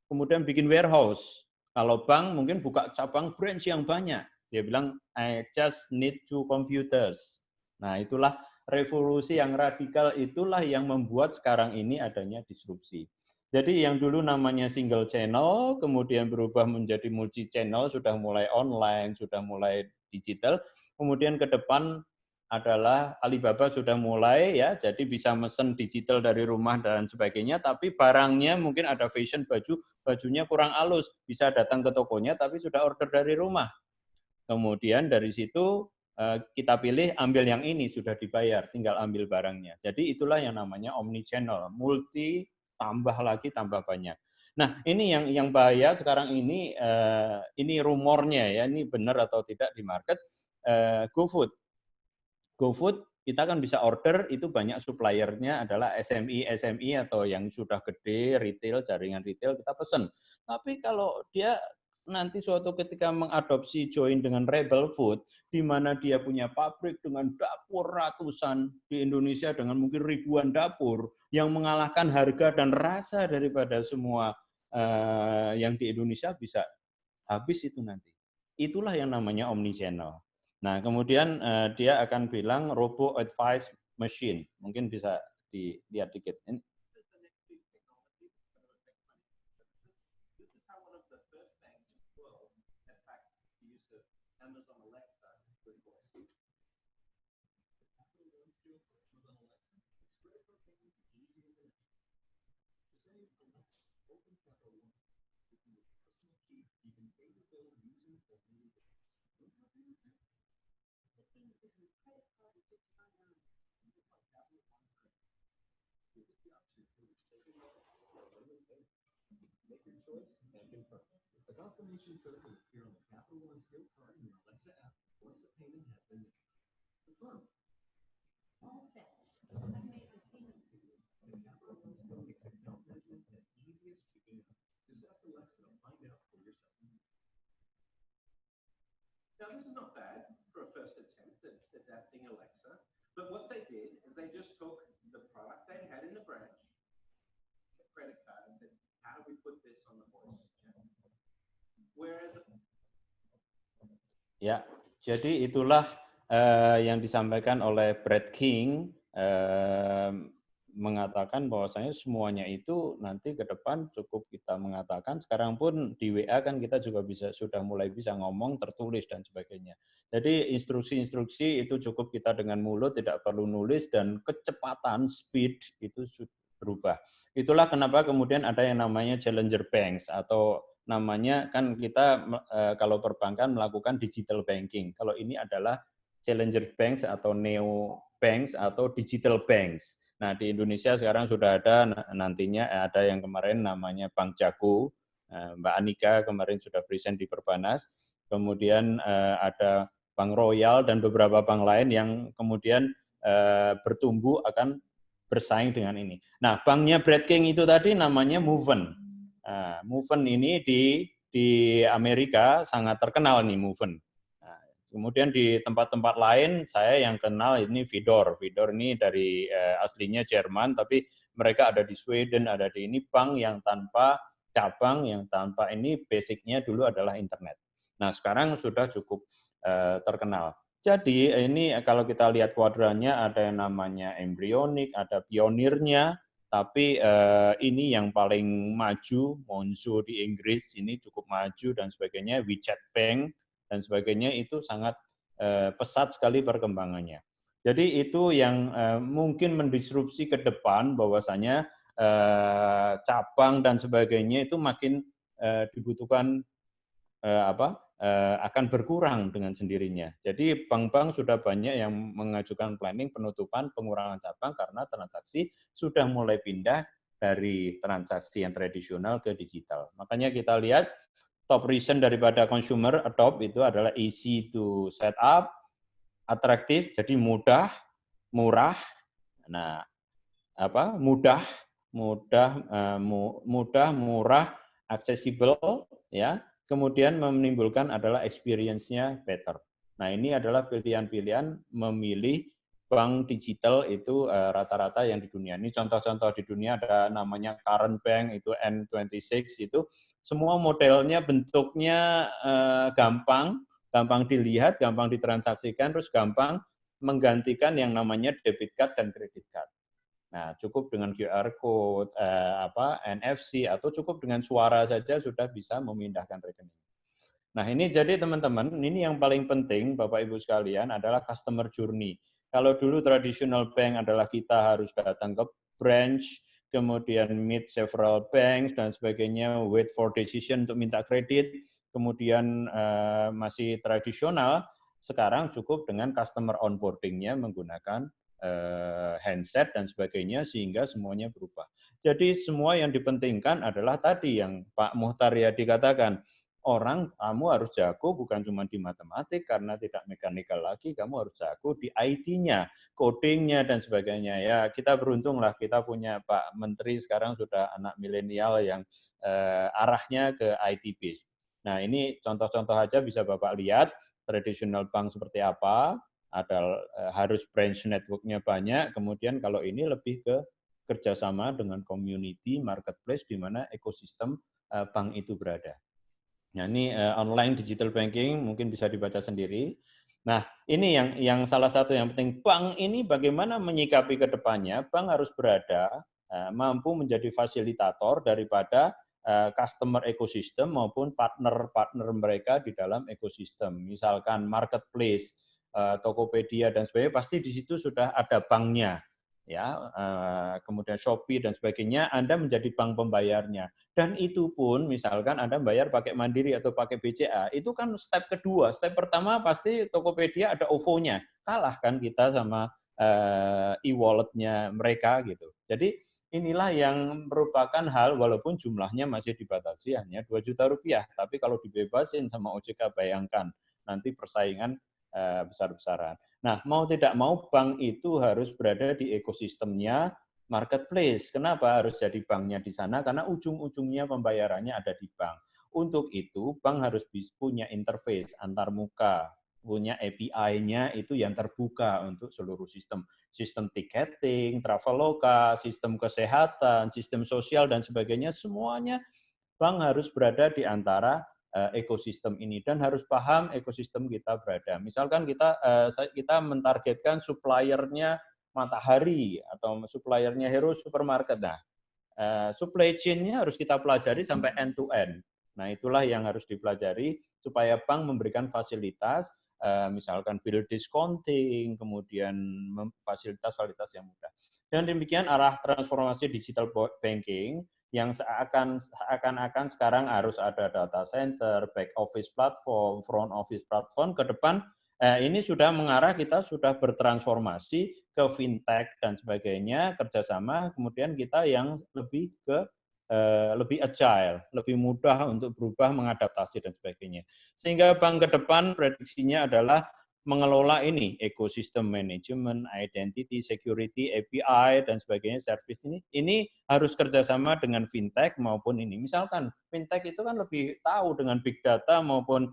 Speaker 3: kemudian bikin warehouse. Kalau bank mungkin buka cabang branch yang banyak. Dia bilang, I just need 2 computers. Nah itulah revolusi yang radikal, itulah yang membuat sekarang ini adanya disrupsi. Jadi yang dulu namanya single channel, kemudian berubah menjadi multi channel, sudah mulai online, sudah mulai digital, kemudian ke depan adalah Alibaba sudah mulai ya, jadi bisa mesen digital dari rumah dan sebagainya, tapi barangnya mungkin ada fashion baju, bajunya kurang halus, bisa datang ke tokonya tapi sudah order dari rumah. Kemudian dari situ kita pilih ambil yang ini sudah dibayar, tinggal ambil barangnya. Jadi itulah yang namanya omni channel, multi tambah lagi tambah banyak. Nah ini yang bahaya sekarang ini rumornya ya, ini benar atau tidak di market. GoFood kita kan bisa order, itu banyak suppliernya adalah SMI atau yang sudah gede, retail, jaringan retail, kita pesen. Tapi kalau dia nanti suatu ketika mengadopsi join dengan Rebel Food, di mana dia punya pabrik dengan dapur ratusan di Indonesia dengan mungkin ribuan dapur, yang mengalahkan harga dan rasa daripada semua yang di Indonesia bisa habis itu nanti. Itulah yang namanya omnichannel. Nah, kemudian dia akan bilang robo advice machine. Mungkin bisa dilihat dikit. The confirmation code will appear on the Capital One Skill card in your Alexa app once the payment has been made. Confirm. All set. I've made the payment. The Capital One Skill makes account management as easy as picking up. Just ask Alexa to find out for yourself. Now this is not bad for a first attempt at adapting Alexa, but what they did is they just took the product they had in the branch, the credit card, and said, how do we put this on the voice channel? Ya, jadi itulah yang disampaikan oleh Brad King, mengatakan bahwasanya semuanya itu nanti ke depan cukup kita mengatakan, sekarang pun di WA kan kita juga sudah mulai bisa ngomong tertulis dan sebagainya. Jadi instruksi-instruksi itu cukup kita dengan mulut, tidak perlu nulis, dan kecepatan speed itu berubah. Itulah kenapa kemudian ada yang namanya challenger banks, atau namanya kan kita kalau perbankan melakukan digital banking. Kalau ini adalah challenger banks atau neo banks atau digital banks. Nah, di Indonesia sekarang sudah ada, nantinya ada yang kemarin namanya Bank Jago, Mbak Anika kemarin sudah present di Perbanas, kemudian ada Bank Royal dan beberapa bank lain yang kemudian bertumbuh akan bersaing dengan ini. Nah, banknya Brad King itu tadi namanya Moven. Moven ini di Amerika sangat terkenal nih Moven. Kemudian di tempat-tempat lain saya yang kenal ini Fidor. Fidor ini dari aslinya Jerman, tapi mereka ada di Sweden, ada di ini bank yang tanpa cabang, yang tanpa ini basicnya dulu adalah internet. Nah sekarang sudah cukup terkenal. Jadi ini kalau kita lihat kuadrannya ada yang namanya embryonic, ada pionirnya, tapi ini yang paling maju, Monzo di Inggris ini cukup maju dan sebagainya, WeChat Bank dan sebagainya itu sangat pesat sekali perkembangannya. Jadi itu yang mungkin mendisrupsi ke depan bahwasanya cabang dan sebagainya itu makin dibutuhkan akan berkurang dengan sendirinya. Jadi bank-bank sudah banyak yang mengajukan planning penutupan pengurangan cabang karena transaksi sudah mulai pindah dari transaksi yang tradisional ke digital. Makanya kita lihat top reason daripada consumer adopt itu adalah easy to set up, atraktif, jadi mudah, murah. Nah, mudah, murah, accessible, ya. Kemudian menimbulkan adalah experience-nya better. Nah, ini adalah pilihan-pilihan memilih bank digital itu rata-rata yang di dunia. Ini contoh-contoh di dunia ada namanya Current Bank, itu N26, itu semua modelnya bentuknya gampang dilihat, gampang ditransaksikan, terus gampang menggantikan yang namanya debit card dan credit card. Nah, cukup dengan QR code, NFC, atau cukup dengan suara saja sudah bisa memindahkan rekening. Nah, ini jadi teman-teman, ini yang paling penting Bapak Ibu sekalian adalah customer journey. Kalau dulu traditional bank adalah kita harus datang ke branch, kemudian meet several banks dan sebagainya, wait for decision untuk minta kredit, kemudian masih tradisional, sekarang cukup dengan customer onboarding-nya menggunakan handset dan sebagainya sehingga semuanya berubah. Jadi semua yang dipentingkan adalah tadi yang Pak Muhtar Yadi katakan, kamu harus jago bukan cuma di matematik karena tidak mekanikal lagi, kamu harus jago di IT-nya, coding-nya dan sebagainya. Ya, kita beruntung lah kita punya Pak Menteri sekarang sudah anak milenial yang arahnya ke IT based. Nah, ini contoh-contoh aja bisa Bapak lihat traditional bank seperti apa, harus branch network-nya banyak, kemudian kalau ini lebih ke kerjasama dengan community, marketplace, di mana ekosistem bank itu berada. Nah, ini online digital banking mungkin bisa dibaca sendiri. Nah, ini yang salah satu yang penting, bank ini bagaimana menyikapi ke depannya, bank harus berada, mampu menjadi fasilitator daripada customer ekosistem maupun partner-partner mereka di dalam ekosistem. Misalkan marketplace, Tokopedia dan sebagainya, pasti di situ sudah ada banknya, ya. Kemudian Shopee dan sebagainya, Anda menjadi bank pembayarnya. Dan itu pun, misalkan Anda bayar pakai Mandiri atau pakai BCA, itu kan step kedua. Step pertama pasti Tokopedia ada OVO-nya, kalah kan kita sama e-wallet-nya mereka gitu. Jadi inilah yang merupakan hal walaupun jumlahnya masih dibatasi hanya 2 juta rupiah, tapi kalau dibebasin sama OJK bayangkan nanti persaingan besar-besaran. Nah, mau tidak mau bank itu harus berada di ekosistemnya marketplace. Kenapa harus jadi banknya di sana? Karena ujung-ujungnya pembayarannya ada di bank. Untuk itu, bank harus punya interface antar muka, punya API-nya itu yang terbuka untuk seluruh sistem. Sistem ticketing, Traveloka, sistem kesehatan, sistem sosial, dan sebagainya, semuanya bank harus berada di antara ekosistem ini dan harus paham ekosistem kita berada. Misalkan kita mentargetkan suppliernya Matahari atau suppliernya Hero Supermarket. Nah, supply chain-nya harus kita pelajari sampai end to end. Nah, itulah yang harus dipelajari supaya bank memberikan fasilitas, misalkan bill discounting, kemudian fasilitas-fasilitas yang mudah. Dan demikian arah transformasi digital banking yang seakan-akan sekarang harus ada data center, back office platform, front office platform, ke depan ini sudah mengarah, kita sudah bertransformasi ke fintech dan sebagainya, kerjasama, kemudian kita yang lebih agile, lebih mudah untuk berubah, mengadaptasi dan sebagainya. Sehingga bank ke depan prediksinya adalah mengelola ini, ekosistem manajemen, identity, security, API, dan sebagainya, service ini harus kerjasama dengan fintech maupun ini. Misalkan fintech itu kan lebih tahu dengan big data maupun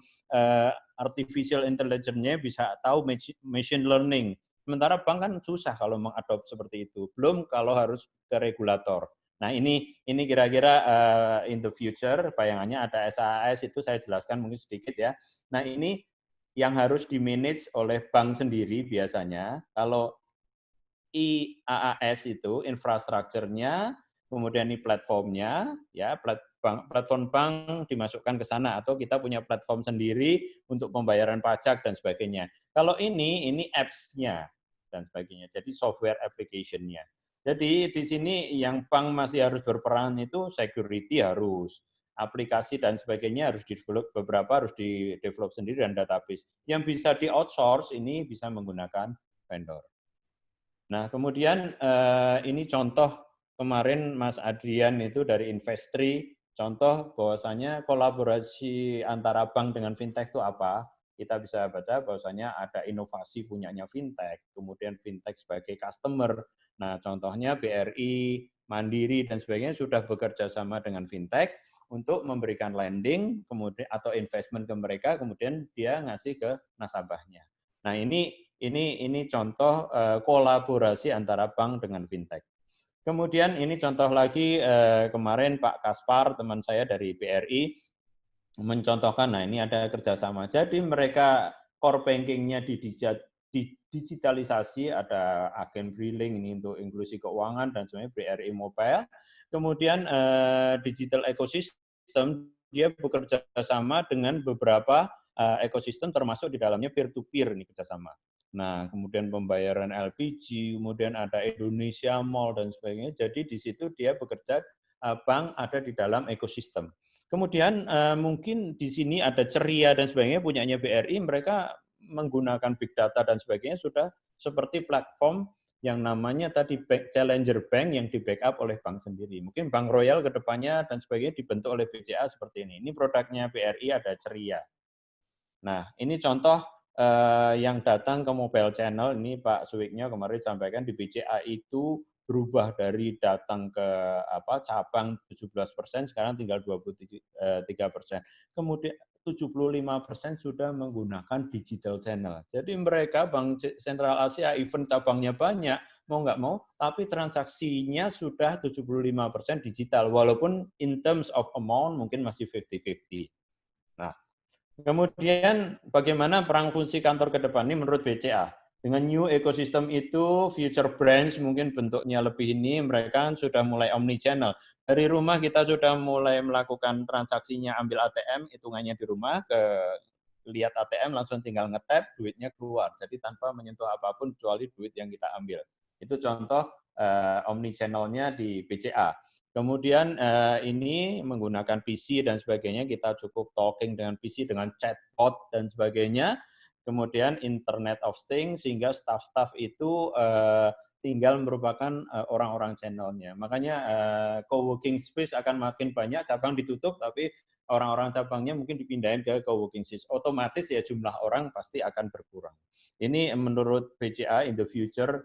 Speaker 3: artificial intelligence-nya bisa tahu machine learning. Sementara bank kan susah kalau mengadop seperti itu. Belum kalau harus ke regulator. Nah, ini kira-kira in the future, bayangannya ada SAS, itu saya jelaskan mungkin sedikit ya. Nah, ini yang harus di-manage oleh bank sendiri biasanya. Kalau IaaS itu infrastrukturnya, kemudian ini platformnya, ya platform bank dimasukkan ke sana, atau kita punya platform sendiri untuk pembayaran pajak dan sebagainya. Kalau ini apps-nya. dan sebagainya. Jadi software application-nya. Jadi di sini yang bank masih harus berperan itu security harus, aplikasi dan sebagainya harus di-develop, beberapa harus di-develop sendiri dan database. Yang bisa di-outsource ini bisa menggunakan vendor. Nah, kemudian ini contoh kemarin Mas Adrian itu dari Investri, contoh bahwasanya kolaborasi antara bank dengan fintech itu apa? Kita bisa baca bahwasanya ada inovasi punyanya fintech, kemudian fintech sebagai customer. Nah, contohnya BRI, Mandiri dan sebagainya sudah bekerja sama dengan fintech untuk memberikan lending kemudian atau investment ke mereka, kemudian dia ngasih ke nasabahnya. Nah, ini contoh kolaborasi antara bank dengan fintech. Kemudian ini contoh lagi kemarin Pak Kaspar, teman saya dari BRI, mencontohkan, nah ini ada kerjasama. Jadi mereka core banking-nya digitalisasi, ada agen Briling ini untuk inklusi keuangan dan sebenarnya BRI Mobile. Kemudian digital ecosystem, dia bekerja sama dengan beberapa ekosistem termasuk di dalamnya peer-to-peer ini kerjasama. Nah, kemudian pembayaran LPG, kemudian ada Indonesia Mall dan sebagainya. Jadi di situ dia bekerja, bank ada di dalam ekosistem. Kemudian mungkin di sini ada Ceria dan sebagainya punyanya BRI, mereka menggunakan big data dan sebagainya sudah seperti platform yang namanya tadi Challenger Bank yang di-backup oleh bank sendiri. Mungkin Bank Royal ke depannya dan sebagainya dibentuk oleh BCA seperti ini. Ini produknya BRI ada Ceria. Nah, ini contoh yang datang ke mobile channel, ini Pak Suwiknya kemarin sampaikan di BCA itu berubah dari datang ke cabang 17%, sekarang tinggal 23%. Kemudian 75% sudah menggunakan digital channel. Jadi mereka Bank Sentral Asia event cabangnya banyak, mau nggak mau, tapi transaksinya sudah 75% digital, walaupun in terms of amount mungkin masih 50-50. Nah, kemudian bagaimana perang fungsi kantor ke depan ini menurut BCA? Dengan new ecosystem itu, future branch mungkin bentuknya lebih ini, mereka sudah mulai omni-channel. Dari rumah kita sudah mulai melakukan transaksinya, ambil ATM, hitungannya di rumah, lihat ATM langsung tinggal nge-tap, duitnya keluar. Jadi tanpa menyentuh apapun kecuali duit yang kita ambil. Itu contoh omni-channelnya di BCA. Kemudian ini menggunakan PC dan sebagainya, kita cukup talking dengan PC, dengan chatbot dan sebagainya. Kemudian Internet of Things, sehingga staff-staff itu tinggal merupakan orang-orang channelnya. Makanya co-working space akan makin banyak, cabang ditutup, tapi orang-orang cabangnya mungkin dipindahin ke co-working space. Otomatis ya jumlah orang pasti akan berkurang. Ini menurut BCA in the future,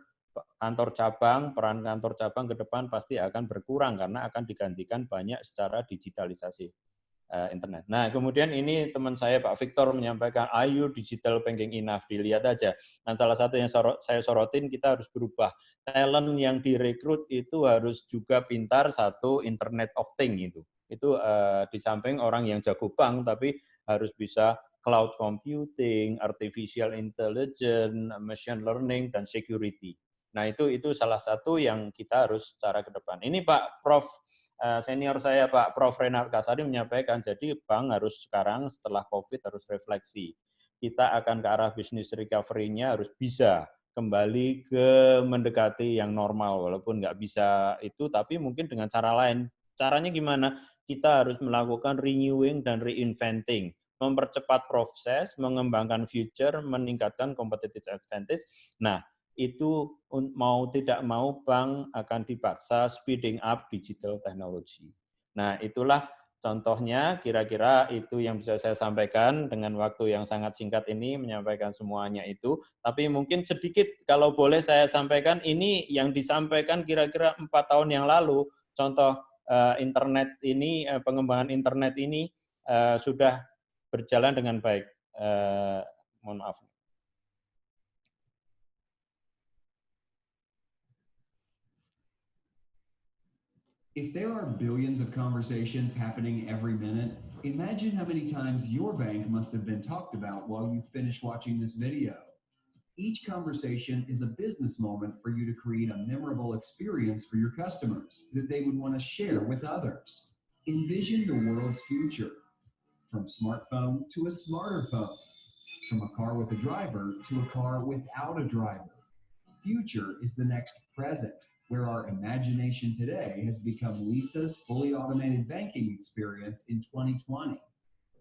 Speaker 3: kantor cabang, peran kantor cabang ke depan pasti akan berkurang karena akan digantikan banyak secara digitalisasi internet. Nah, kemudian ini teman saya Pak Victor menyampaikan, ayo digital banking enough, dilihat aja. Dan salah satu yang saya sorotin, kita harus berubah. Talent yang direkrut itu harus juga pintar satu Internet of Things itu. Itu di samping orang yang jago bank, tapi harus bisa cloud computing, artificial intelligence, machine learning, dan security. Nah, itu salah satu yang kita harus cara ke depan. Ini Pak Prof. Senior saya Pak Prof. Renald Kasari menyampaikan, jadi bank harus sekarang setelah COVID harus refleksi. Kita akan ke arah bisnis recovery-nya harus bisa kembali ke mendekati yang normal, walaupun nggak bisa itu, tapi mungkin dengan cara lain. Caranya gimana? Kita harus melakukan renewing dan reinventing, mempercepat proses, mengembangkan future, meningkatkan competitive advantage. Nah, itu mau tidak mau bank akan dipaksa speeding up digital technology. Nah, itulah contohnya, kira-kira itu yang bisa saya sampaikan dengan waktu yang sangat singkat ini, menyampaikan semuanya itu. Tapi mungkin sedikit kalau boleh saya sampaikan, ini yang disampaikan kira-kira 4 tahun yang lalu, contoh internet ini, pengembangan internet ini sudah berjalan dengan baik. Mohon maaf.
Speaker 4: If there are billions of conversations happening every minute, imagine how many times your bank must have been talked about while you finish watching this video. Each conversation is a business moment for you to create a memorable experience for your customers that they would want to share with others. Envision the world's future, from smartphone to a smarter phone, from a car with a driver to a car without a driver. future is the next present, where our imagination today has become Lisa's fully automated banking experience in 2020.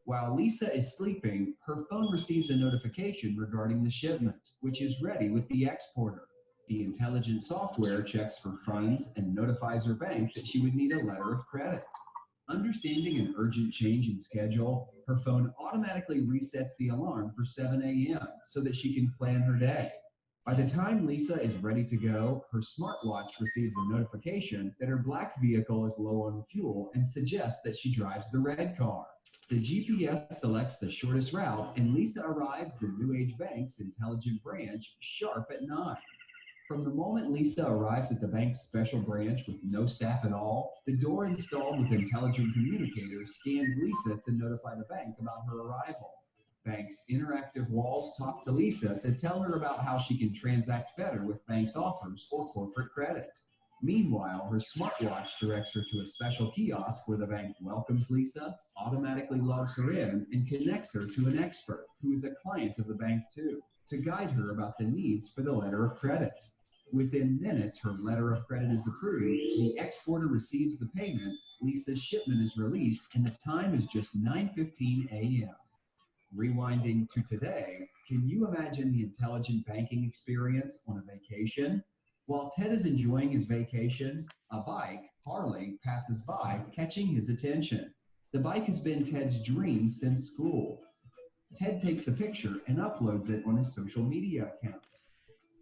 Speaker 4: While Lisa is sleeping, her phone receives a notification regarding the shipment, which is ready with the exporter. The intelligent software checks for funds and notifies her bank that she would need a letter of credit. Understanding an urgent change in schedule, her phone automatically resets the alarm for 7 a.m. so that she can plan her day. By the time Lisa is ready to go, her smartwatch receives a notification that her black vehicle is low on fuel and suggests that she drives the red car. The GPS selects the shortest route, and Lisa arrives at New Age Bank's intelligent branch sharp at 9. From the moment Lisa arrives at the bank's special branch with no staff at all, the door installed with intelligent communicators scans Lisa to notify the bank about her arrival. Bank's interactive walls talk to Lisa to tell her about how she can transact better with bank's offers or corporate credit. Meanwhile, her smartwatch directs her to a special kiosk where the bank welcomes Lisa, automatically logs her in, and connects her to an expert who is a client of the bank too, to guide her about the needs for the letter of credit. Within minutes, her letter of credit is approved, the exporter receives the payment, Lisa's shipment is released, and the time is just 9:15 a.m. Rewinding to today, can you imagine the intelligent banking experience on a vacation? While Ted is enjoying his vacation, a bike, Harley, passes by, catching his attention. The bike has been Ted's dream since school. Ted takes a picture and uploads it on his social media account.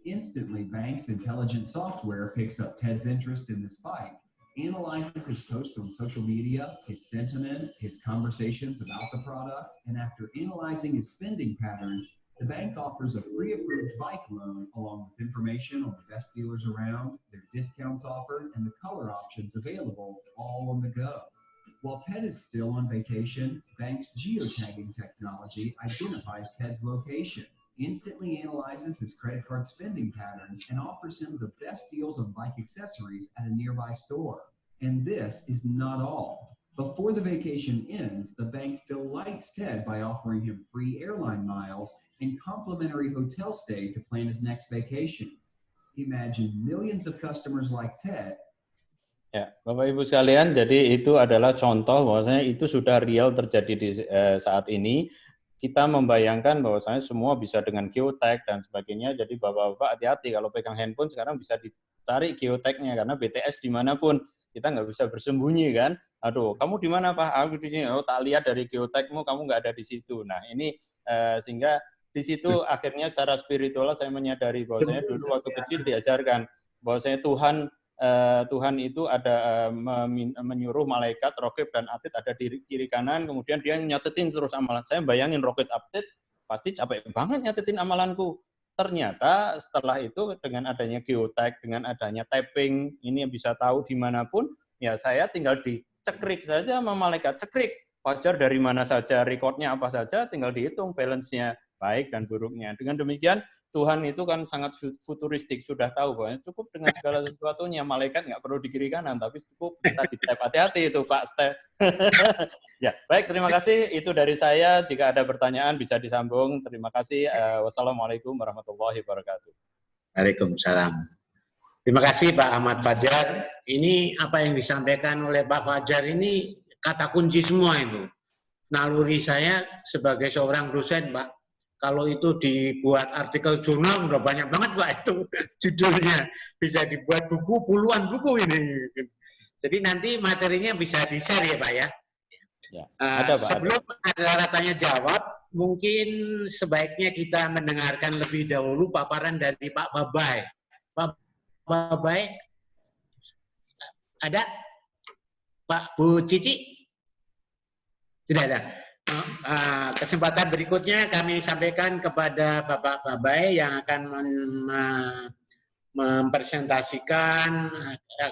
Speaker 4: Instantly, bank's intelligent software picks up Ted's interest in this bike, analyzes his post on social media, his sentiment, his conversations about the product, and after analyzing his spending patterns, the bank offers a pre-approved bike loan along with information on the best dealers around, their discounts offered, and the color options available, all on the go. While Ted is still on vacation, bank's geotagging technology identifies Ted's location, instantly analyzes his credit card spending patterns, and offers him the best deals on bike accessories at a nearby store. And this is not all. Before the vacation ends, the bank delights Ted by offering him free airline miles and complimentary hotel stay to plan his next vacation. Imagine millions of customers like Ted.
Speaker 3: Ya, Bapak Ibu sekalian, jadi itu adalah contoh bahwasanya itu sudah real terjadi di saat ini. Kita membayangkan bahwasanya semua bisa dengan geotag dan sebagainya. Jadi Bapak-bapak hati-hati kalau pegang handphone sekarang bisa dicari geotagnya karena BTS dimanapun kita nggak bisa bersembunyi kan. Aduh, kamu di mana Pak? Aku di sini. Oh, tak lihat dari geotagmu kamu nggak ada di situ. Nah ini sehingga di situ akhirnya secara spiritual saya menyadari bahwasanya dulu waktu kecil diajarkan bahwasanya Tuhan itu ada menyuruh malaikat, Rokib dan Atid ada di kiri kanan, kemudian dia nyatetin terus amalan. Saya bayangin Rokib Atid pasti capek banget nyatetin amalanku. Ternyata setelah itu dengan adanya geotag, dengan adanya tapping, ini bisa tahu dimanapun, ya saya tinggal dicekrik saja sama malaikat, cekrik. Fajar dari mana saja, recordnya apa saja, tinggal dihitung balance-nya, baik dan buruknya. Dengan demikian, Tuhan itu kan sangat futuristik, sudah tahu bahwa cukup dengan segala sesuatunya, malaikat nggak perlu di kiri kanan, tapi cukup kita di-tap. Hati-hati itu Pak Step. Ya, baik, terima kasih. Itu dari saya. Jika ada pertanyaan bisa disambung. Terima kasih. Wassalamualaikum warahmatullahi wabarakatuh.
Speaker 1: Waalaikumsalam. Terima kasih Pak Ahmad Fajar. Ini apa yang disampaikan oleh Pak Fajar ini kata kunci semua itu. Naluri saya sebagai seorang dosen, Pak. Kalau itu dibuat artikel jurnal udah banyak banget Pak itu judulnya. Bisa dibuat buku, puluhan buku ini. Jadi nanti materinya bisa di-share ya Pak ya.
Speaker 3: Ya, ada, Pak,
Speaker 1: sebelum ada tanya jawab, mungkin sebaiknya kita mendengarkan lebih dahulu paparan dari Pak Babay. Pak Babay, ada? Pak Bu Cici? Tidak ada. Kesempatan berikutnya kami sampaikan kepada Bapak Babay yang akan mempresentasikan,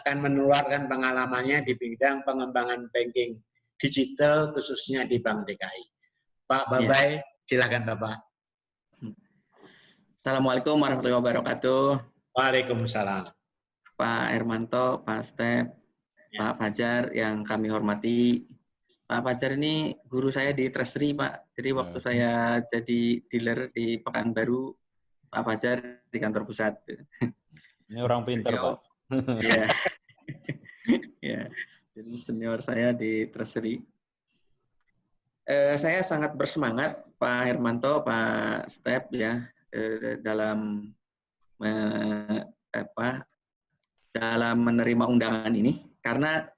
Speaker 1: akan menularkan pengalamannya di bidang pengembangan banking digital khususnya di Bank DKI. Pak Babay, silakan Bapak.
Speaker 5: Assalamualaikum warahmatullahi wabarakatuh.
Speaker 1: Waalaikumsalam.
Speaker 5: Pak Hermanto, Pak Step, Pak Fajar yang kami hormati. Pak Fajar ini guru saya di Treasury, Pak. Jadi waktu saya jadi dealer di Pekanbaru, Pak Fajar di kantor pusat.
Speaker 3: Ini orang pinter, Pak.
Speaker 5: Ya. Ya. Jadi senior saya di Treasury. Saya sangat bersemangat Pak Hermanto, Pak Step ya dalam dalam menerima undangan ini, karena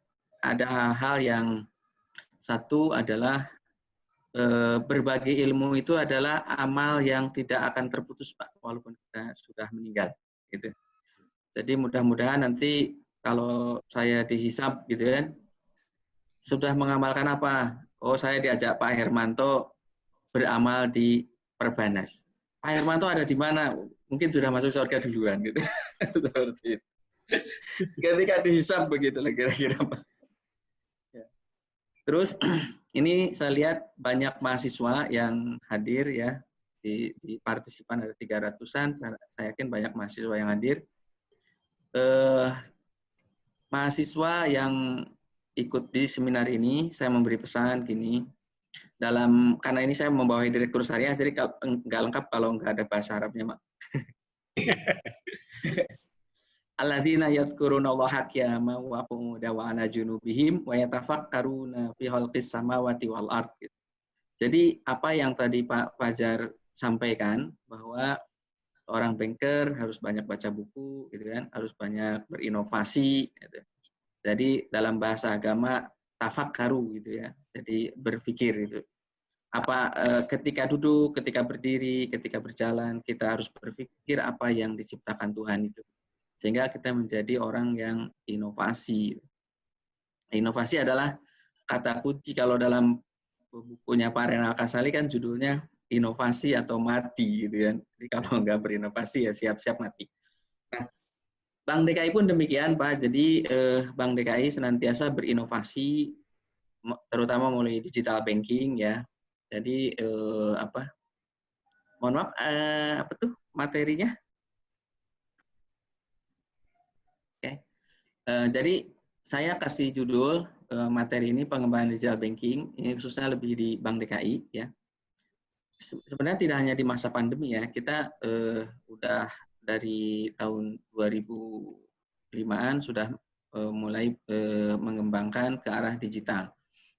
Speaker 5: ada hal yang satu adalah berbagi ilmu itu adalah amal yang tidak akan terputus Pak, walaupun kita sudah meninggal gitu. Jadi mudah-mudahan nanti kalau saya dihisab gitu kan, sudah mengamalkan apa? Oh, saya diajak Pak Hermanto beramal di Perbanas. Pak Hermanto ada di mana? Mungkin sudah masuk surga duluan gitu. Seperti itu. Ketika dihisab begitu lah kira-kira Pak. Ya. Terus ini saya lihat banyak mahasiswa yang hadir ya, di partisipan ada 300-an, saya yakin banyak mahasiswa yang hadir. Mahasiswa yang ikut di seminar ini, saya memberi pesan gini, karena ini saya membawahi direktur syariah, jadi nggak lengkap kalau nggak ada bahasa Arabnya, Pak. Alladzina yadhkurunallaha qiyaman wa qu'udan wa 'ala junubihim wa yatafakkaruna fi khalqis samawati wal ard. Jadi apa yang tadi Pak Fajar sampaikan, bahwa orang banker harus banyak baca buku gitu kan, harus banyak berinovasi gitu. Jadi dalam bahasa agama tafakkaru gitu ya. Jadi berpikir gitu. Ketika duduk, ketika berdiri, ketika berjalan, kita harus berpikir apa yang diciptakan Tuhan itu. Sehingga kita menjadi orang yang inovasi. Inovasi adalah kata kunci kalau dalam bukunya Pak Renal Kasali kan judulnya inovasi atau mati gitu kan. Jadi kalau nggak berinovasi ya siap-siap mati. Nah, Bank DKI pun demikian Pak. Jadi Bank DKI senantiasa berinovasi, terutama mulai digital banking ya. Jadi mohon maaf, apa tuh materinya? Oke. Jadi saya kasih judul materi ini pengembangan digital banking. Ini khususnya lebih di Bank DKI ya. Sebenarnya tidak hanya di masa pandemi ya. Kita udah dari tahun 2005-an sudah mulai mengembangkan ke arah digital.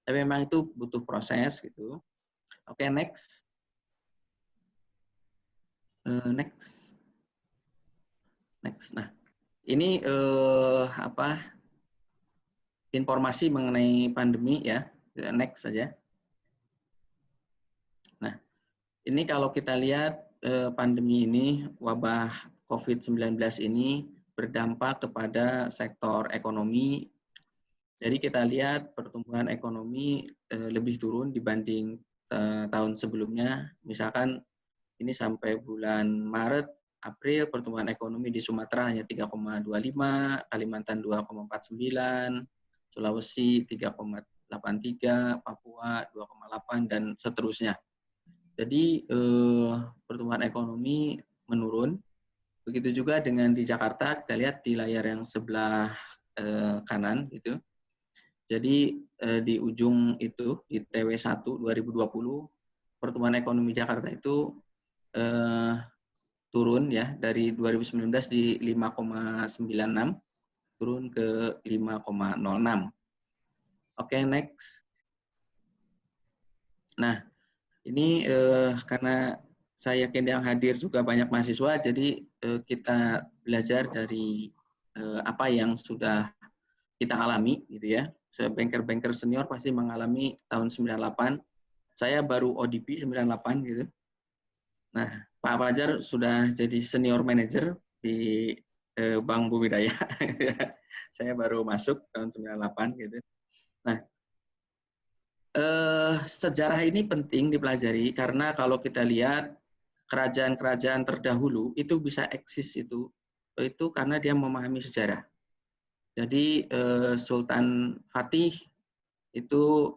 Speaker 5: Tapi memang itu butuh proses gitu. Oke, next. Next. Nah, ini informasi mengenai pandemi ya. Next saja. Nah, ini kalau kita lihat pandemi ini, wabah COVID-19 ini berdampak kepada sektor ekonomi. Jadi kita lihat pertumbuhan ekonomi lebih turun dibanding tahun sebelumnya. Misalkan ini sampai bulan Maret, April pertumbuhan ekonomi di Sumatera hanya 3,25, Kalimantan 2,49, Sulawesi 3,83, Papua 2,8 dan seterusnya. Jadi pertumbuhan ekonomi menurun. Begitu juga dengan di Jakarta, kita lihat di layar yang sebelah kanan gitu. Jadi di ujung itu di TW1 2020 pertumbuhan ekonomi Jakarta itu turun ya dari 2019 di 5,96 turun ke 5,06. Oke, next. Nah, ini karena saya yakin yang hadir juga banyak mahasiswa, jadi kita belajar dari apa yang sudah kita alami, gitu ya. Banker-banker senior pasti mengalami tahun 98. Saya baru ODP 98 gitu. Nah, Pak Fajar sudah jadi senior manager di Bank Bumidaya. Saya baru masuk tahun 98 gitu. Nah, sejarah ini penting dipelajari karena kalau kita lihat kerajaan-kerajaan terdahulu itu bisa eksis itu karena dia memahami sejarah. Jadi Sultan Fatih itu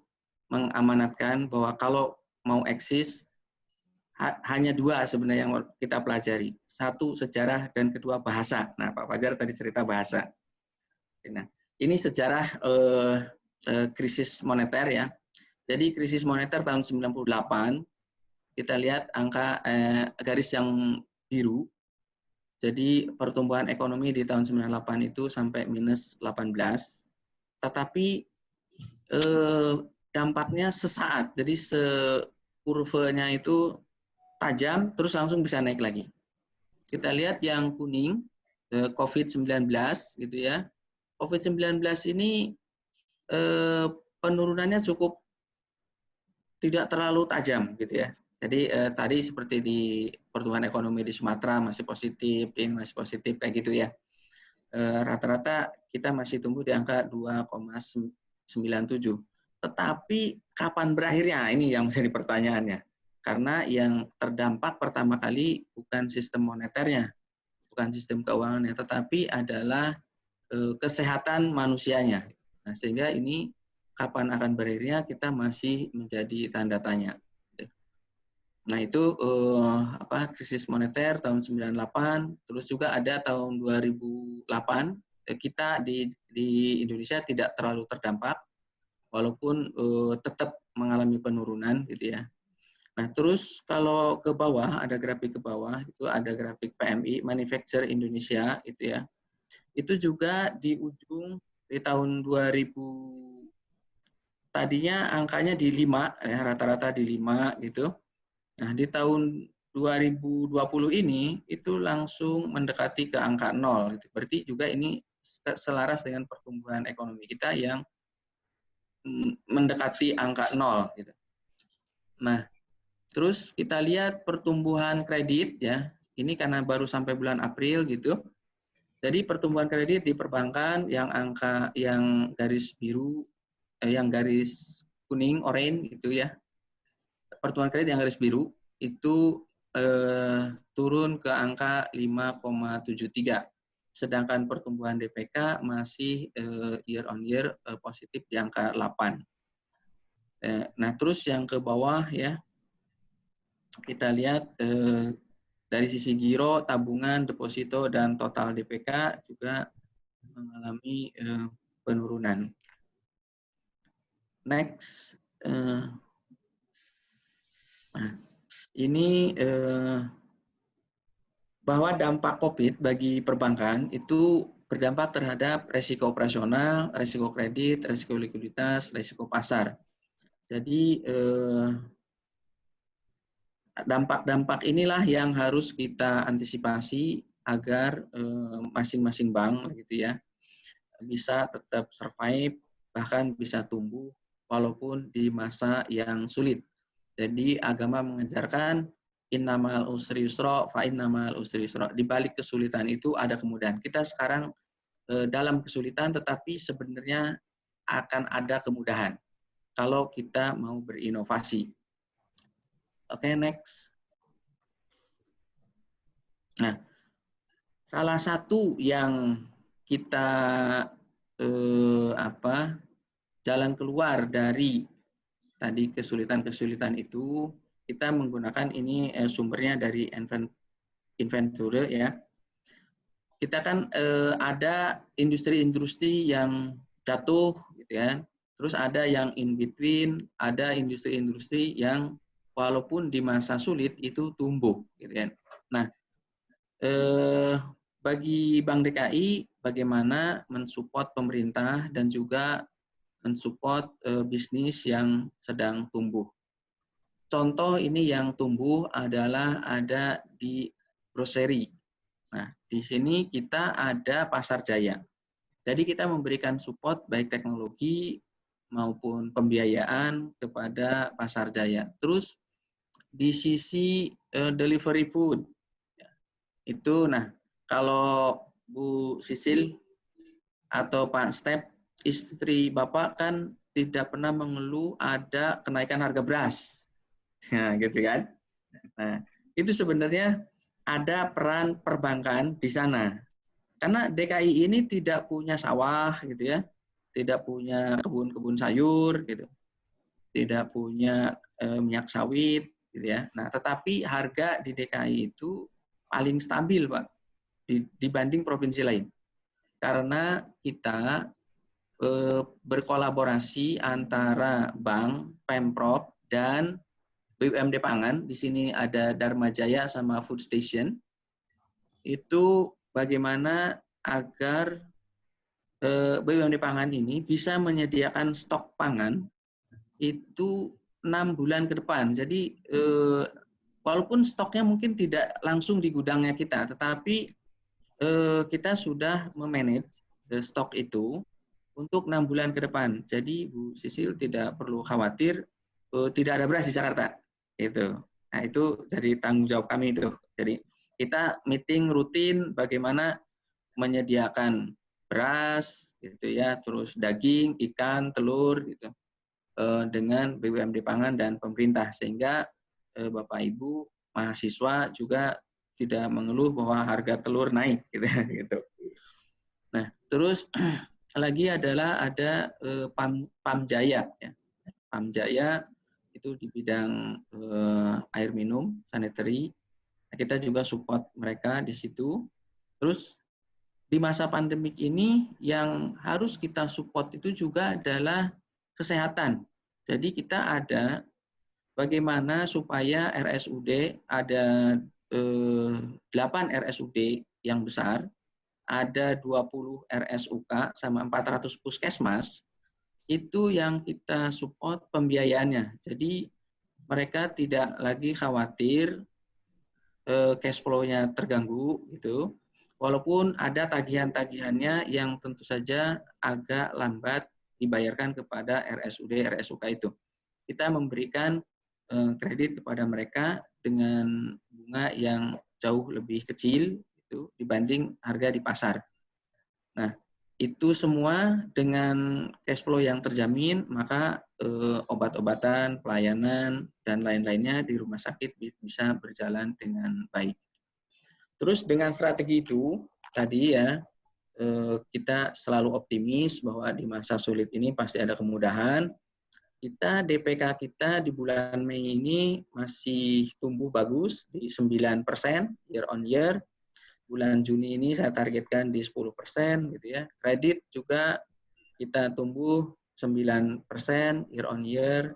Speaker 5: mengamanatkan bahwa kalau mau eksis hanya dua sebenarnya yang kita pelajari. Satu sejarah dan kedua bahasa. Nah, Pak Fajar tadi cerita bahasa. Nah, ini sejarah krisis moneter ya. Jadi krisis moneter tahun 98, kita lihat angka garis yang biru, Jadi pertumbuhan ekonomi di tahun 98 itu sampai minus 18. Tetapi dampaknya sesaat. Jadi kurvanya itu tajam terus langsung bisa naik lagi. Kita lihat yang kuning COVID-19 gitu ya. COVID-19 ini penurunannya cukup tidak terlalu tajam gitu ya. Jadi tadi seperti di pertumbuhan ekonomi di Sumatera masih positif, ini masih positif kayak gitu ya. Rata-rata kita masih tumbuh di angka 2,97. Tetapi kapan berakhirnya? Ini yang menjadi pertanyaannya. Karena yang terdampak pertama kali bukan sistem moneternya, bukan sistem keuangannya, tetapi adalah kesehatan manusianya. Nah, sehingga ini kapan akan berakhirnya kita masih menjadi tanda tanya. Nah, itu krisis moneter tahun 98, terus juga ada tahun 2008 kita di Indonesia tidak terlalu terdampak walaupun tetap mengalami penurunan gitu ya. Nah, terus kalau ke bawah ada grafik ke bawah itu ada grafik PMI Manufacture Indonesia itu ya. Itu juga di ujung di tahun 2000 tadinya angkanya di 5 ya, rata-rata di 5 gitu. Nah, di tahun 2020 ini itu langsung mendekati ke angka 0 gitu. Berarti juga ini selaras dengan pertumbuhan ekonomi kita yang mendekati angka 0 gitu. Nah, terus kita lihat pertumbuhan kredit ya. Ini karena baru sampai bulan April gitu. Jadi pertumbuhan kredit di perbankan yang angka yang garis biru yang garis kuning oranye gitu ya. Pertumbuhan kredit yang garis biru itu turun ke angka 5,73. Sedangkan pertumbuhan DPK masih year on year positif di angka 8. Nah, terus yang ke bawah ya, kita lihat dari sisi giro, tabungan, deposito, dan total DPK juga mengalami penurunan. Next. Nah, ini bahwa dampak COVID bagi perbankan itu berdampak terhadap resiko operasional, resiko kredit, resiko likuiditas, resiko pasar. Jadi dampak-dampak inilah yang harus kita antisipasi agar masing-masing bank gitu ya bisa tetap survive, bahkan bisa tumbuh walaupun di masa yang sulit. Jadi agama mengajarkan innamal usri yusra fa innamal usri yusra. Di balik kesulitan itu ada kemudahan. Kita sekarang dalam kesulitan tetapi sebenarnya akan ada kemudahan kalau kita mau berinovasi. Oke, next. Nah, salah satu yang kita jalan keluar dari tadi kesulitan-kesulitan itu, kita menggunakan ini sumbernya dari Inventure ya. Kita kan ada industri-industri yang jatuh gitu ya. Terus ada yang in between, ada industri-industri yang walaupun di masa sulit itu tumbuh gitu ya. Nah, bagi Bank DKI bagaimana mensupport pemerintah dan juga mensupport bisnis yang sedang tumbuh. Contoh ini yang tumbuh adalah ada di grocery. Nah, di sini kita ada Pasar Jaya. Jadi kita memberikan support baik teknologi maupun pembiayaan kepada Pasar Jaya. Terus di sisi delivery food itu, nah kalau Bu Sisil atau Pak Step, istri Bapak kan tidak pernah mengeluh ada kenaikan harga beras. Nah, gitu kan. Nah, itu sebenarnya ada peran perbankan di sana. Karena DKI ini tidak punya sawah gitu ya. Tidak punya kebun-kebun sayur gitu. Tidak punya minyak sawit gitu ya. Nah, tetapi harga di DKI itu paling stabil, Pak, dibanding provinsi lain. Karena kita berkolaborasi antara bank, Pemprov, dan BUMD Pangan. Di sini ada Dharma Jaya sama Food Station. itu bagaimana agar BUMD pangan ini bisa menyediakan stok pangan itu 6 bulan ke depan. Jadi walaupun stoknya mungkin tidak langsung di gudangnya kita, tetapi kita sudah memanage stok itu untuk 6 bulan ke depan. Jadi Bu Sisil tidak perlu khawatir tidak ada beras di Jakarta. Itu. Nah, itu jadi tanggung jawab kami itu. Jadi kita meeting rutin bagaimana menyediakan beras gitu ya, terus daging, ikan, telur gitu. Dengan BUMD pangan dan pemerintah, sehingga Bapak Ibu mahasiswa juga tidak mengeluh bahwa harga telur naik gitu. Nah, terus lagi adalah ada Pamjaya ya. Pamjaya itu di bidang air minum, sanitary. Kita juga support mereka di situ. Terus di masa pandemik ini yang harus kita support itu juga adalah kesehatan. Jadi kita ada bagaimana supaya RSUD ada 8 RSUD yang besar, ada 20 RSUK sama 400 puskesmas, itu yang kita support pembiayaannya. Jadi mereka tidak lagi khawatir cash flow-nya terganggu gitu. Walaupun ada tagihan-tagihannya yang tentu saja agak lambat dibayarkan kepada RSUD, RSUK itu. Kita memberikan kredit kepada mereka dengan bunga yang jauh lebih kecil itu dibanding harga di pasar. Nah, itu semua dengan cash flow yang terjamin, maka obat-obatan, pelayanan, dan lain-lainnya di rumah sakit bisa berjalan dengan baik. Terus dengan strategi itu, tadi ya, kita selalu optimis bahwa di masa sulit ini pasti ada kemudahan. Kita DPK kita di bulan Mei ini masih tumbuh bagus di 9% year on year. Bulan Juni ini saya targetkan di 10% gitu ya. Kredit juga kita tumbuh 9% year on year.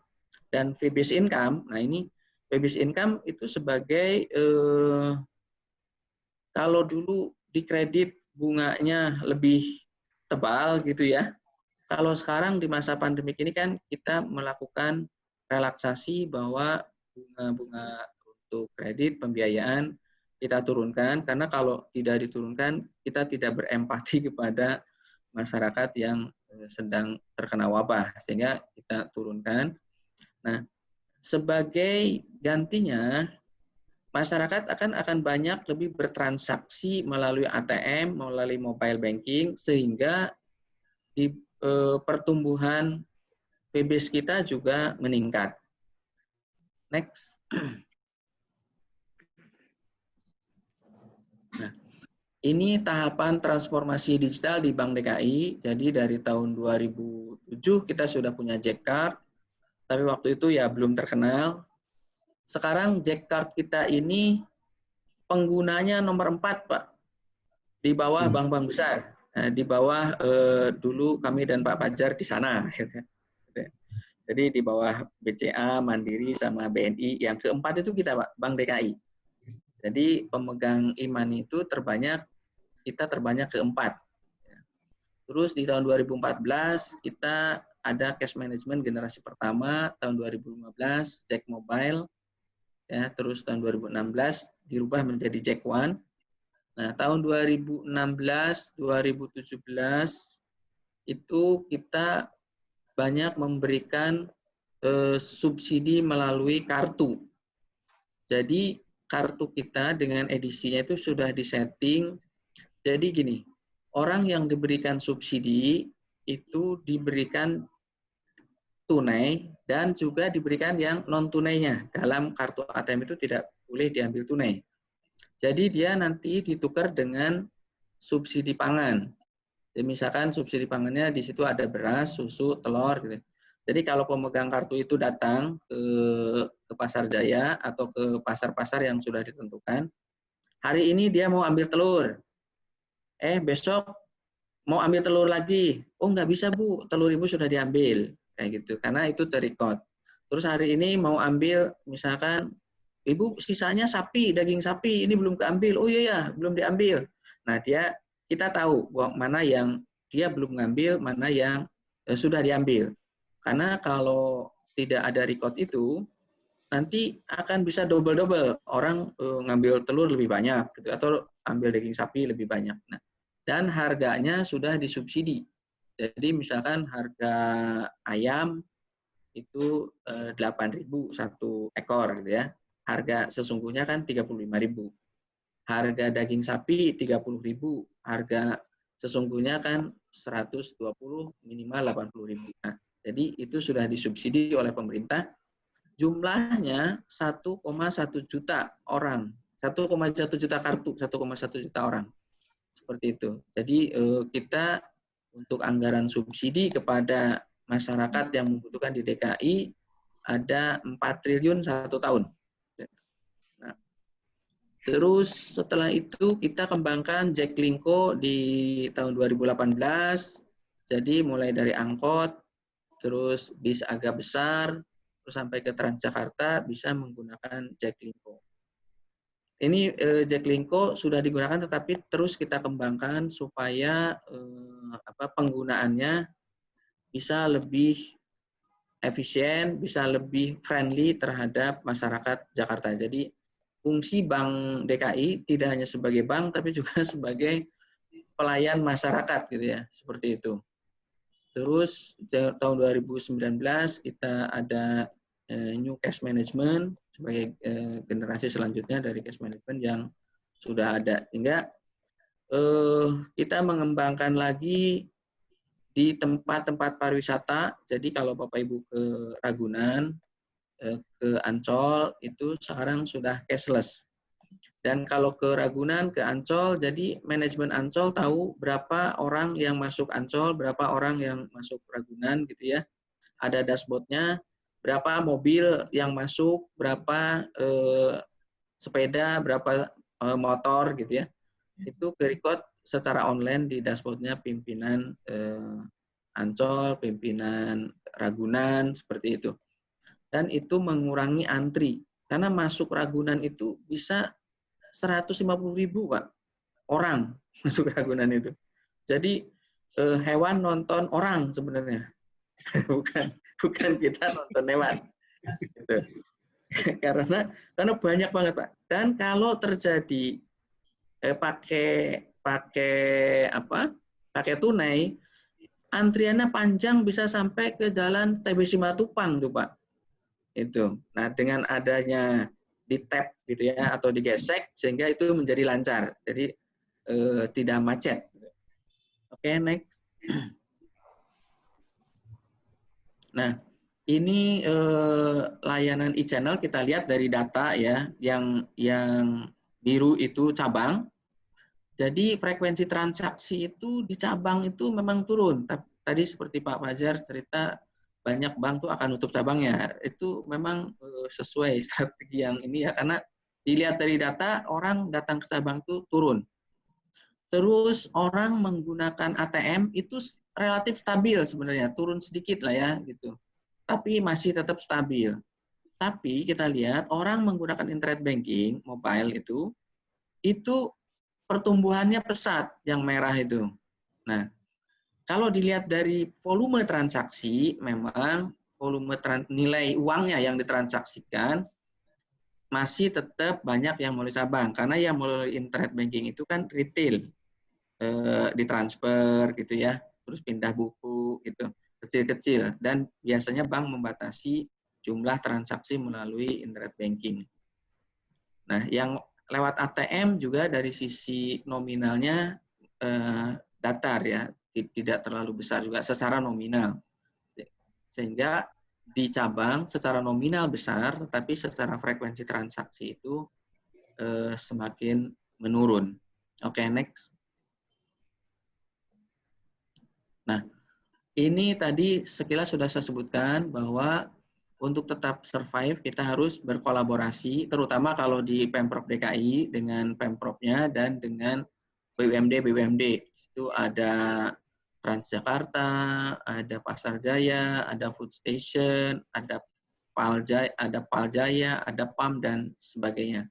Speaker 5: Dan fee-based income, nah ini fee-based income itu sebagai kalau dulu di kredit bunganya lebih tebal gitu ya. Kalau sekarang di masa pandemik ini kan kita melakukan relaksasi bahwa bunga-bunga untuk kredit pembiayaan kita turunkan, karena kalau tidak diturunkan kita tidak berempati kepada masyarakat yang sedang terkena wabah, sehingga kita turunkan. Nah, sebagai gantinya masyarakat akan banyak lebih bertransaksi melalui ATM, melalui mobile banking, sehingga di pertumbuhan PBS kita juga meningkat. Next. Nah, ini tahapan transformasi digital di Bank DKI. Jadi dari tahun 2007 kita sudah punya Jack Card, tapi waktu itu ya belum terkenal. Sekarang Jack Card kita ini penggunanya nomor 4, Pak. Di bawah bank-bank besar. Nah, di bawah dulu kami dan Pak Fajar di sana. Jadi di bawah BCA, Mandiri, sama BNI. Yang keempat itu kita, Pak, Bank DKI. Jadi pemegang e-money itu kita terbanyak keempat. Terus di tahun 2014 kita ada cash management generasi pertama, tahun 2015 Jack Mobile, ya, terus tahun 2016 dirubah menjadi Jack One. Nah, tahun 2016, 2017 itu kita banyak memberikan subsidi melalui kartu. Jadi kartu kita dengan edisinya itu sudah disetting. Jadi gini, orang yang diberikan subsidi itu diberikan tunai dan juga diberikan yang non tunainya. Dalam kartu ATM itu tidak boleh diambil tunai. Jadi dia nanti ditukar dengan subsidi pangan. Jadi misalkan subsidi pangannya di situ ada beras, susu, telur gitu. Jadi kalau pemegang kartu itu datang ke Pasar Jaya atau ke pasar-pasar yang sudah ditentukan, hari ini dia mau ambil telur. Besok mau ambil telur lagi. Oh, nggak bisa, Bu. Telur Ibu sudah diambil. Kayak gitu. Karena itu terrecord. Terus hari ini mau ambil misalkan Ibu sisanya sapi, daging sapi ini belum keambil. Oh iya ya, belum diambil. Nah, kita tahu mana yang dia belum ngambil, mana yang sudah diambil. Karena kalau tidak ada record itu, nanti akan bisa double-double. Orang ngambil telur lebih banyak gitu, atau ambil daging sapi lebih banyak. Nah, dan harganya sudah disubsidi. Jadi misalkan harga ayam itu 8.000 satu ekor gitu ya. Harga sesungguhnya kan 35.000. Harga daging sapi 30.000, harga sesungguhnya kan 120 minimal 80.000. Nah, jadi itu sudah disubsidi oleh pemerintah. Jumlahnya 1,1 juta orang, 1,1 juta kartu, 1,1 juta orang. Seperti itu. Jadi kita untuk anggaran subsidi kepada masyarakat yang membutuhkan di DKI ada 4 triliun 1 tahun. Nah, terus setelah itu kita kembangkan Jaklingko di tahun 2018. Jadi mulai dari angkot, terus bis agak besar, terus sampai ke Transjakarta bisa menggunakan Jaklingko. Ini Jaklingko sudah digunakan, tetapi terus kita kembangkan supaya penggunaannya bisa lebih efisien, bisa lebih friendly terhadap masyarakat Jakarta. Jadi fungsi Bank DKI tidak hanya sebagai bank, tapi juga sebagai pelayan masyarakat gitu ya, seperti itu. Terus tahun 2019 kita ada New Cash Management sebagai generasi selanjutnya dari cash management yang sudah ada. Hingga kita mengembangkan lagi di tempat-tempat pariwisata. Jadi kalau Bapak Ibu ke Ragunan, ke Ancol, itu sekarang sudah cashless. Dan kalau ke Ragunan, ke Ancol, jadi manajemen Ancol tahu berapa orang yang masuk Ancol, berapa orang yang masuk Ragunan gitu ya. Ada dashboardnya, berapa mobil yang masuk, berapa sepeda, berapa motor gitu ya. Itu ke-record secara online di dashboardnya pimpinan Ancol, pimpinan Ragunan, seperti itu. Dan itu mengurangi antri. Karena masuk Ragunan itu bisa 150.000 Pak, orang masuk Ragunan itu. Jadi hewan nonton orang sebenarnya. bukan kita nonton hewan. Gitu. Karena banyak banget Pak. Dan kalau terjadi pakai tunai, antriannya panjang bisa sampai ke jalan TB Simatupang tuh Pak. Itu. Nah, dengan adanya di tap gitu ya atau digesek sehingga itu menjadi lancar. Jadi tidak macet. Oke, next. Nah, ini layanan e-channel kita lihat dari data ya, yang biru itu cabang. Jadi frekuensi transaksi itu di cabang itu memang turun. Tadi seperti Pak Fajar cerita, banyak bank tuh akan tutup cabangnya. Itu memang sesuai strategi yang ini ya, karena dilihat dari data orang datang ke cabang tuh turun. Terus orang menggunakan ATM itu relatif stabil sebenarnya, turun sedikit lah ya gitu. Tapi masih tetap stabil. Tapi kita lihat orang menggunakan internet banking, mobile itu pertumbuhannya pesat, yang merah itu. Nah, kalau dilihat dari volume transaksi, memang volume nilai uangnya yang ditransaksikan masih tetap banyak yang melalui cabang. Karena yang melalui internet banking itu kan retail, ditransfer gitu ya, terus pindah buku gitu, kecil-kecil. Dan biasanya bank membatasi jumlah transaksi melalui internet banking. Nah, yang lewat ATM juga dari sisi nominalnya datar ya, tidak terlalu besar juga secara nominal. Sehingga di cabang secara nominal besar, tetapi secara frekuensi transaksi itu semakin menurun. Oke, next. Nah, ini tadi sekilas sudah saya sebutkan bahwa untuk tetap survive, kita harus berkolaborasi, terutama kalau di Pemprov DKI dengan Pemprovnya dan dengan BUMD. Itu ada Transjakarta, ada Pasar Jaya, ada Food Station, ada Paljaya, ada PAM dan sebagainya.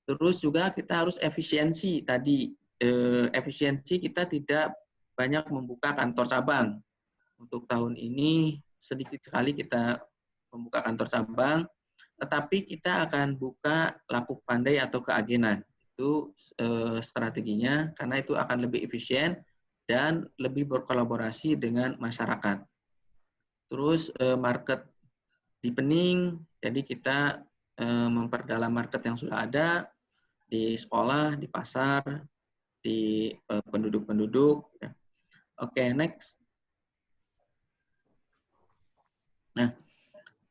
Speaker 5: Terus juga kita harus efisiensi tadi. Efisiensi kita tidak banyak membuka kantor cabang. Untuk tahun ini sedikit sekali kita membuka kantor cabang, tetapi kita akan buka laku pandai atau keagenan. Itu strateginya, karena itu akan lebih efisien dan lebih berkolaborasi dengan masyarakat. Terus market deepening, jadi kita memperdalam market yang sudah ada di sekolah, di pasar, di penduduk-penduduk. Oke, next. Nah,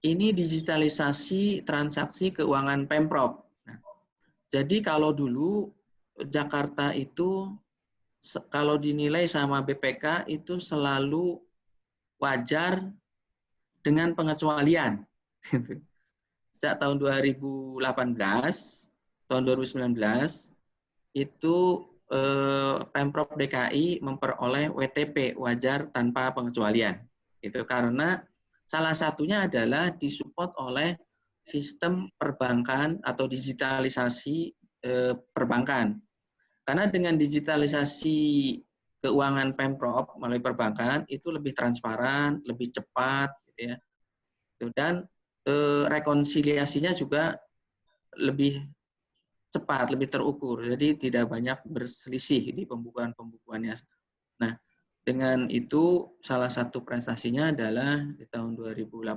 Speaker 5: ini digitalisasi transaksi keuangan Pemprov. Nah, jadi kalau dulu Jakarta itu kalau dinilai sama BPK itu selalu wajar dengan pengecualian. Sejak tahun 2018, tahun 2019 itu Pemprov DKI memperoleh WTP wajar tanpa pengecualian. Itu karena salah satunya adalah disupport oleh sistem perbankan atau digitalisasi perbankan. Karena dengan digitalisasi keuangan Pemprov melalui perbankan itu lebih transparan, lebih cepat, gitu ya. Dan rekonsiliasinya juga lebih cepat, lebih terukur. Jadi tidak banyak berselisih di pembukuan-pembukuannya. Nah, dengan itu salah satu prestasinya adalah di tahun 2018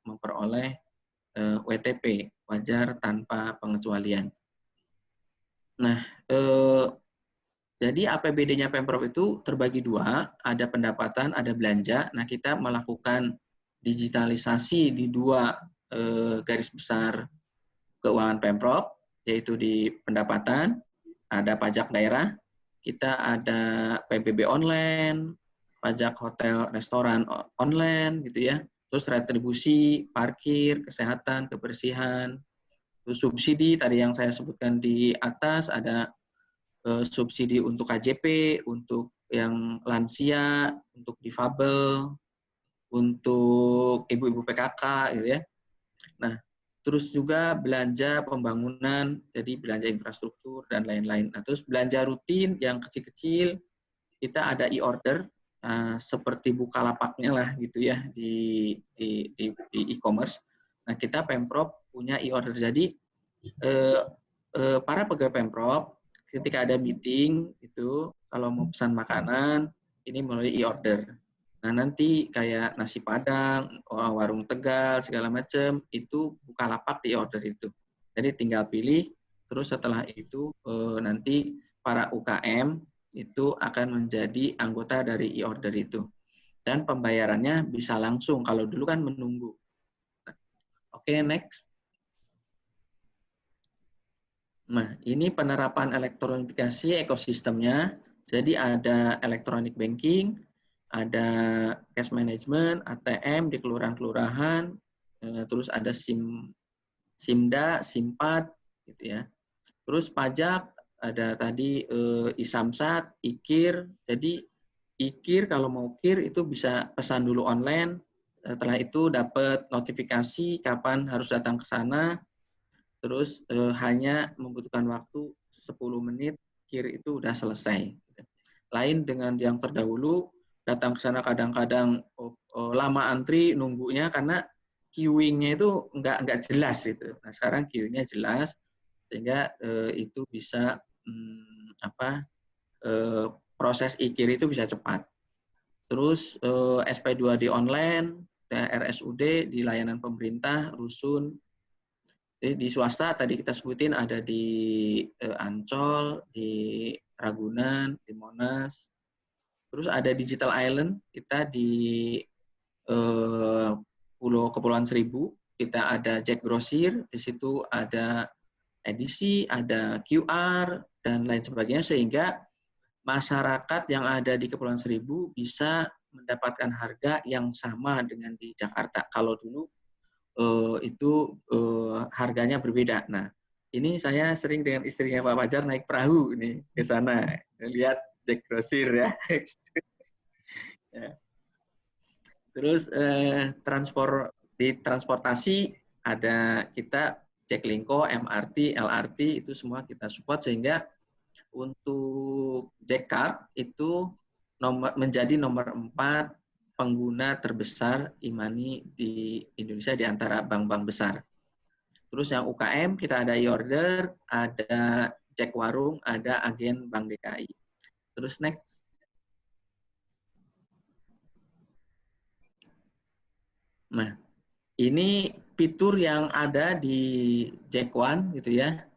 Speaker 5: memperoleh WTP, wajar tanpa pengecualian. Nah, jadi APBD-nya Pemprov itu terbagi dua, ada pendapatan, ada belanja. Nah, kita melakukan digitalisasi di dua garis besar keuangan Pemprov, yaitu di pendapatan, ada pajak daerah, kita ada PBB online, pajak hotel, restoran online, gitu ya. Terus retribusi, parkir, kesehatan, kebersihan, terus subsidi, tadi yang saya sebutkan di atas, ada subsidi untuk KJP, untuk yang lansia, untuk difabel, untuk ibu-ibu PKK, gitu ya. Nah, terus juga belanja pembangunan, jadi belanja infrastruktur dan lain-lain. Nah, terus belanja rutin yang kecil-kecil, kita ada e-order, seperti Bukalapaknya lah gitu ya di e-commerce. Nah, kita Pemprov punya e-order. Jadi para pegawai Pemprov ketika ada meeting itu kalau mau pesan makanan ini melalui e-order. Nah, nanti kayak nasi Padang, warung Tegal segala macam itu Bukalapak di e-order itu. Jadi tinggal pilih, terus setelah itu nanti para UKM itu akan menjadi anggota dari e-order itu. Dan pembayarannya bisa langsung, kalau dulu kan menunggu. Oke, next. Nah, ini penerapan elektronifikasi ekosistemnya. Jadi ada electronic banking, ada cash management, ATM di kelurahan-kelurahan, terus ada SIMDA, SIMPAD, gitu ya. Terus pajak, ada tadi ISAMSAT, IKIR. Jadi IKIR kalau mau KIR itu bisa pesan dulu online, setelah itu dapat notifikasi kapan harus datang ke sana. Terus hanya membutuhkan waktu 10 menit, KIR itu udah selesai. Lain dengan yang terdahulu, datang ke sana kadang-kadang lama antri nunggunya karena queuing-nya itu nggak jelas itu. Nah, sekarang queuing-nya jelas sehingga itu bisa proses IKIR itu bisa cepat. Terus SP2D online, RSUD di layanan pemerintah, rusun. Jadi di swasta tadi kita sebutin ada di Ancol, di Ragunan, di Monas. Terus ada Digital Island, kita di Kepulauan Seribu, kita ada Jack Grosir, di situ ada edisi, ada QR, dan lain sebagainya, sehingga masyarakat yang ada di Kepulauan Seribu bisa mendapatkan harga yang sama dengan di Jakarta. Kalau dulu itu harganya berbeda. Nah, ini saya sering dengan istrinya Pak Fajar naik perahu nih ke sana, lihat Jack Grosir ya. Ya. Terus di transportasi ada kita Jaklingko, MRT, LRT itu semua kita support, sehingga untuk Jackcard itu menjadi nomor 4 pengguna terbesar e-money di Indonesia di antara bank-bank besar. Terus yang UKM kita ada e-order, ada Jack Warung, ada agen Bank DKI. Terus next. Nah, ini fitur yang ada di Jack One gitu ya.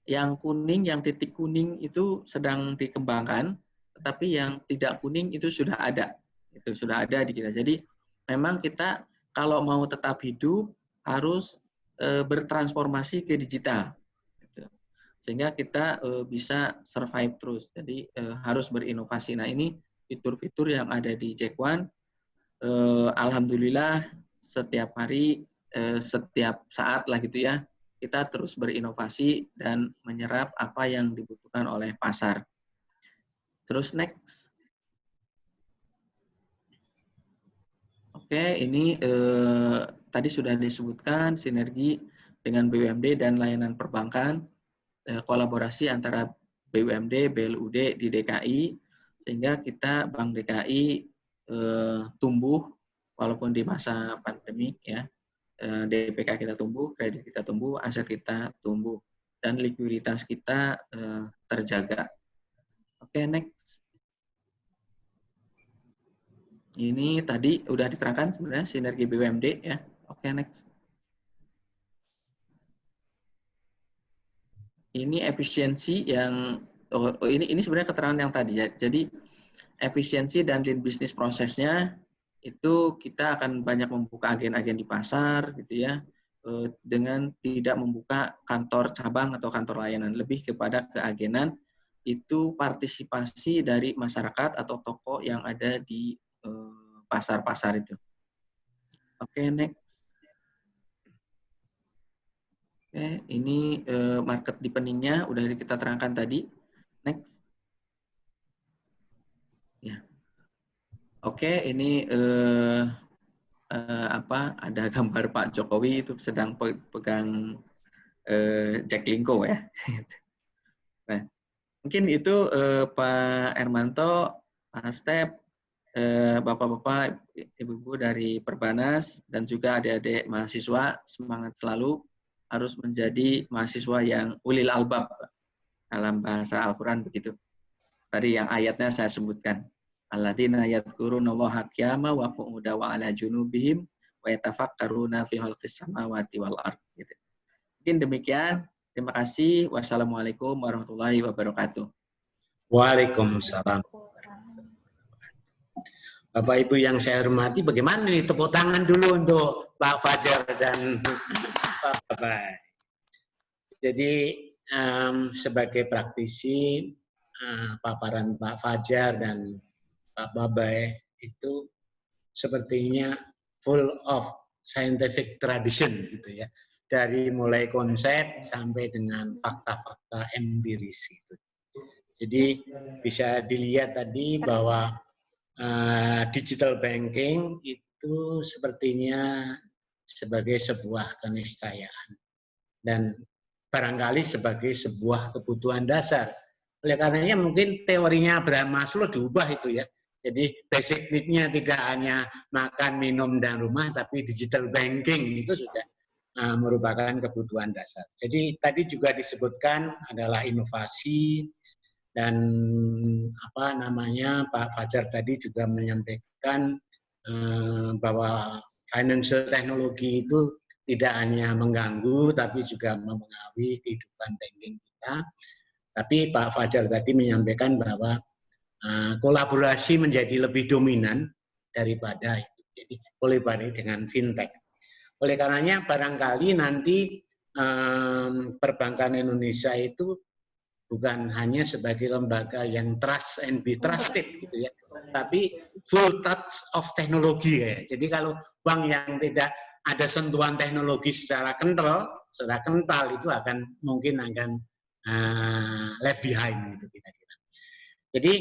Speaker 5: Yang kuning, yang titik kuning itu sedang dikembangkan, tetapi yang tidak kuning itu sudah ada. Itu sudah ada di kita. Jadi memang kita kalau mau tetap hidup harus bertransformasi ke digital. Gitu. Sehingga kita bisa survive terus. Jadi harus berinovasi. Nah, ini fitur-fitur yang ada di Jack One. Alhamdulillah setiap hari, setiap saat lah gitu ya, kita terus berinovasi dan menyerap apa yang dibutuhkan oleh pasar. Terus next. Oke, ini tadi sudah disebutkan sinergi dengan BUMD dan layanan perbankan, kolaborasi antara BUMD, BLUD di DKI, sehingga kita Bank DKI tumbuh walaupun di masa pandemi ya. DPK kita tumbuh, kredit kita tumbuh, aset kita tumbuh, dan likuiditas kita terjaga. Oke, next. Ini tadi udah diterangkan sebenarnya sinergi BUMD ya. Oke, next. Ini efisiensi yang ini sebenarnya keterangan yang tadi ya. Jadi efisiensi dan lean business prosesnya itu kita akan banyak membuka agen-agen di pasar gitu ya, dengan tidak membuka kantor cabang atau kantor layanan, lebih kepada keagenan itu partisipasi dari masyarakat atau toko yang ada di pasar-pasar itu. Oke, next. Oke, ini market deepeningnya udah kita terangkan tadi. Next. Ya. Oke, ini ada gambar Pak Jokowi itu sedang pegang Jaklingko ya. Nah, mungkin itu Pak Hermanto, Pak Step, Bapak-bapak, Ibu-ibu dari Perbanas dan juga adik-adik mahasiswa, semangat selalu harus menjadi mahasiswa yang ulil albab dalam bahasa Al-Qur'an begitu. Tadi yang ayatnya saya sebutkan. Alladzina yadhkurunallaha qiyaman wa qu'udan wa 'ala junubihim wa yatafakkaruna fi khalqis samawati wal ardh gitu. Mungkin demikian. Terima kasih. Wassalamualaikum warahmatullahi wabarakatuh.
Speaker 1: Waalaikumsalam. Bapak Ibu yang saya hormati, bagaimana nih tepuk tangan dulu untuk Pak Fajar dan Pak Babai. Jadi sebagai praktisi paparan Pak Fajar dan Pak Babai itu sepertinya full of scientific tradition gitu ya, dari mulai konsep sampai dengan fakta-fakta empiris gitu. Jadi bisa dilihat tadi bahwa digital banking itu sepertinya sebagai sebuah keniscayaan dan barangkali sebagai sebuah kebutuhan dasar. Oleh karenanya mungkin teorinya Abraham Maslow diubah itu ya. Jadi basic need-nya tidak hanya makan, minum, dan rumah, tapi digital banking itu sudah merupakan kebutuhan dasar. Jadi tadi juga disebutkan adalah inovasi, dan Pak Fajar tadi juga menyampaikan bahwa financial technology itu tidak hanya mengganggu, tapi juga mempengaruhi kehidupan banking kita. Tapi Pak Fajar tadi menyampaikan bahwa kolaborasi menjadi lebih dominan daripada itu. Jadi kolaborasi dengan fintech. Oleh karenanya barangkali nanti perbankan Indonesia itu bukan hanya sebagai lembaga yang trust and be trusted gitu ya, tapi full touch of teknologi ya. Jadi kalau bank yang tidak ada sentuhan teknologi secara kental itu mungkin akan left behind gitu kira-kira. Jadi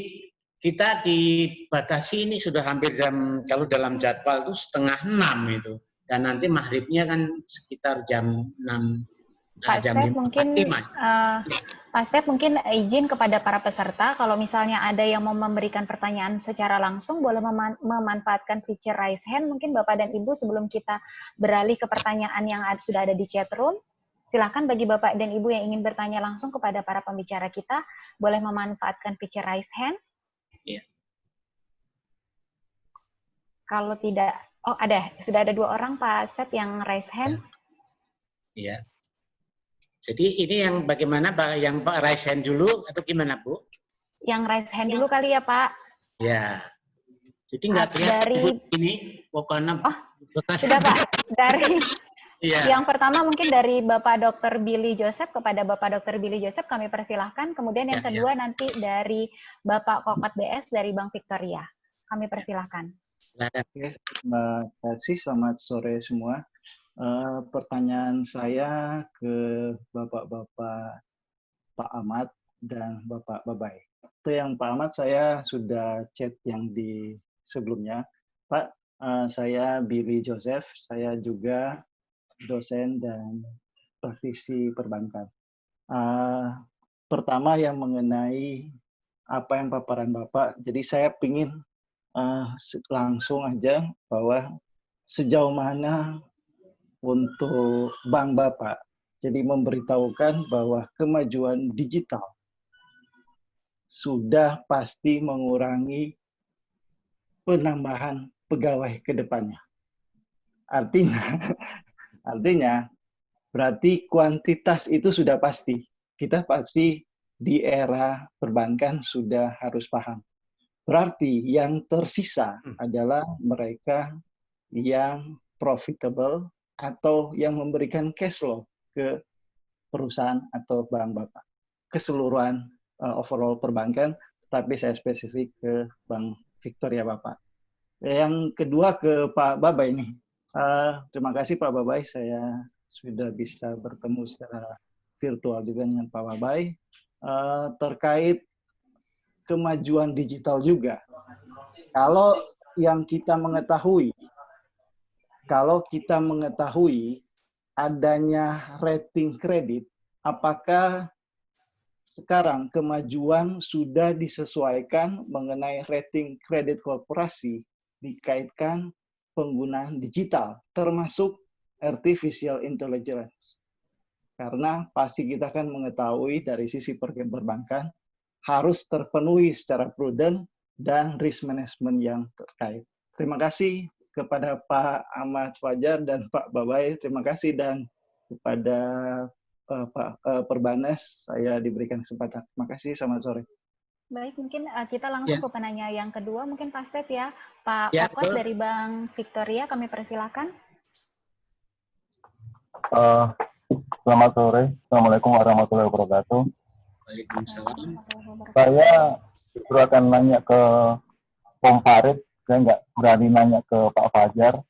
Speaker 1: kita dibatasi ini sudah hampir jam, kalau dalam jadwal itu 5:30 itu. Dan nanti maghribnya kan sekitar jam 6.
Speaker 6: Pak Step mungkin izin kepada para peserta kalau misalnya ada yang mau memberikan pertanyaan secara langsung boleh memanfaatkan feature raise hand. Mungkin Bapak dan Ibu sebelum kita beralih ke pertanyaan yang sudah ada di chat room, silakan bagi Bapak dan Ibu yang ingin bertanya langsung kepada para pembicara kita boleh memanfaatkan feature raise hand.
Speaker 1: Iya.
Speaker 6: Kalau tidak, oh sudah ada 2 orang Pak Step yang raise hand.
Speaker 1: Iya. Jadi ini yang bagaimana Pak? Yang Pak raise hand dulu atau gimana Bu?
Speaker 6: Yang raise hand dulu kali ya Pak.
Speaker 1: Ya. Jadi nggak terlihat
Speaker 6: dari
Speaker 1: ini pokoknya.
Speaker 6: Oh, sudah Pak. Dari
Speaker 1: ya.
Speaker 6: Yang pertama mungkin dari Bapak Dr. Billy Joseph kepada Bapak Dr. Billy Joseph kami persilahkan. Kemudian yang kedua nanti dari Bapak Kokot BS dari Bank Victoria. Kami persilahkan.
Speaker 7: Oke, terima kasih. Selamat sore semua. Pertanyaan saya ke Bapak-Bapak Pak Ahmad dan Bapak Babay. Itu yang Pak Ahmad saya sudah chat yang di sebelumnya. Pak, saya Billy Joseph, saya juga dosen dan praktisi perbankan. Pertama yang mengenai apa yang paparan Bapak, jadi saya ingin langsung aja bahwa sejauh mana untuk bank Bapak, jadi memberitahukan bahwa kemajuan digital sudah pasti mengurangi penambahan pegawai ke depannya. Artinya berarti kuantitas itu sudah pasti. Kita pasti di era perbankan sudah harus paham. Berarti yang tersisa adalah mereka yang profitable atau yang memberikan cash flow ke perusahaan atau bank Bapak. Keseluruhan overall perbankan, tapi saya spesifik ke Bank Victoria Bapak. Yang kedua ke Pak Babay nih. Terima kasih Pak Babay, saya sudah bisa bertemu secara virtual juga dengan Pak Babay. Terkait kemajuan digital juga. Kalau yang kita mengetahui, adanya rating kredit, apakah sekarang kemajuan sudah disesuaikan mengenai rating kredit korporasi dikaitkan penggunaan digital, termasuk artificial intelligence. Karena pasti kita kan mengetahui dari sisi perbankan harus terpenuhi secara prudent dan risk management yang terkait. Terima kasih kepada Pak Ahmad Fajar dan Pak Babay, terima kasih, dan kepada Pak Perbanas saya diberikan kesempatan. Terima kasih, selamat sore.
Speaker 6: Baik, mungkin kita langsung ke penanya yang kedua, mungkin Pak Step ya, Pak Kokot dari Bank Victoria, kami persilakan.
Speaker 2: Selamat sore, Assalamualaikum warahmatullahi wabarakatuh.
Speaker 1: Waalaikumsalam.
Speaker 2: Saya justru akan nanya ke Om Farid, saya nggak berani nanya ke Pak Fajar.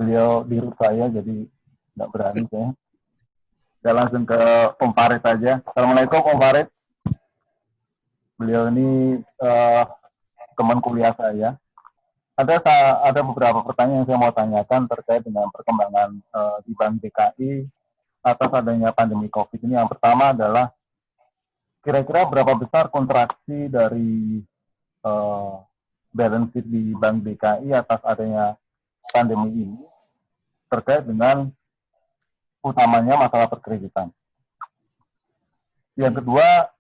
Speaker 2: Beliau di root saya, jadi nggak berani saya. Saya langsung ke Om Farid aja. Assalamualaikum Om Farid. Beliau ini teman kuliah saya. Ada beberapa pertanyaan yang saya mau tanyakan terkait dengan perkembangan di Bank DKI atas adanya pandemi COVID ini. Yang pertama adalah kira-kira berapa besar kontraksi dari balance sheet di Bank DKI atas adanya pandemi ini terkait dengan utamanya masalah perkreditan. Yang kedua,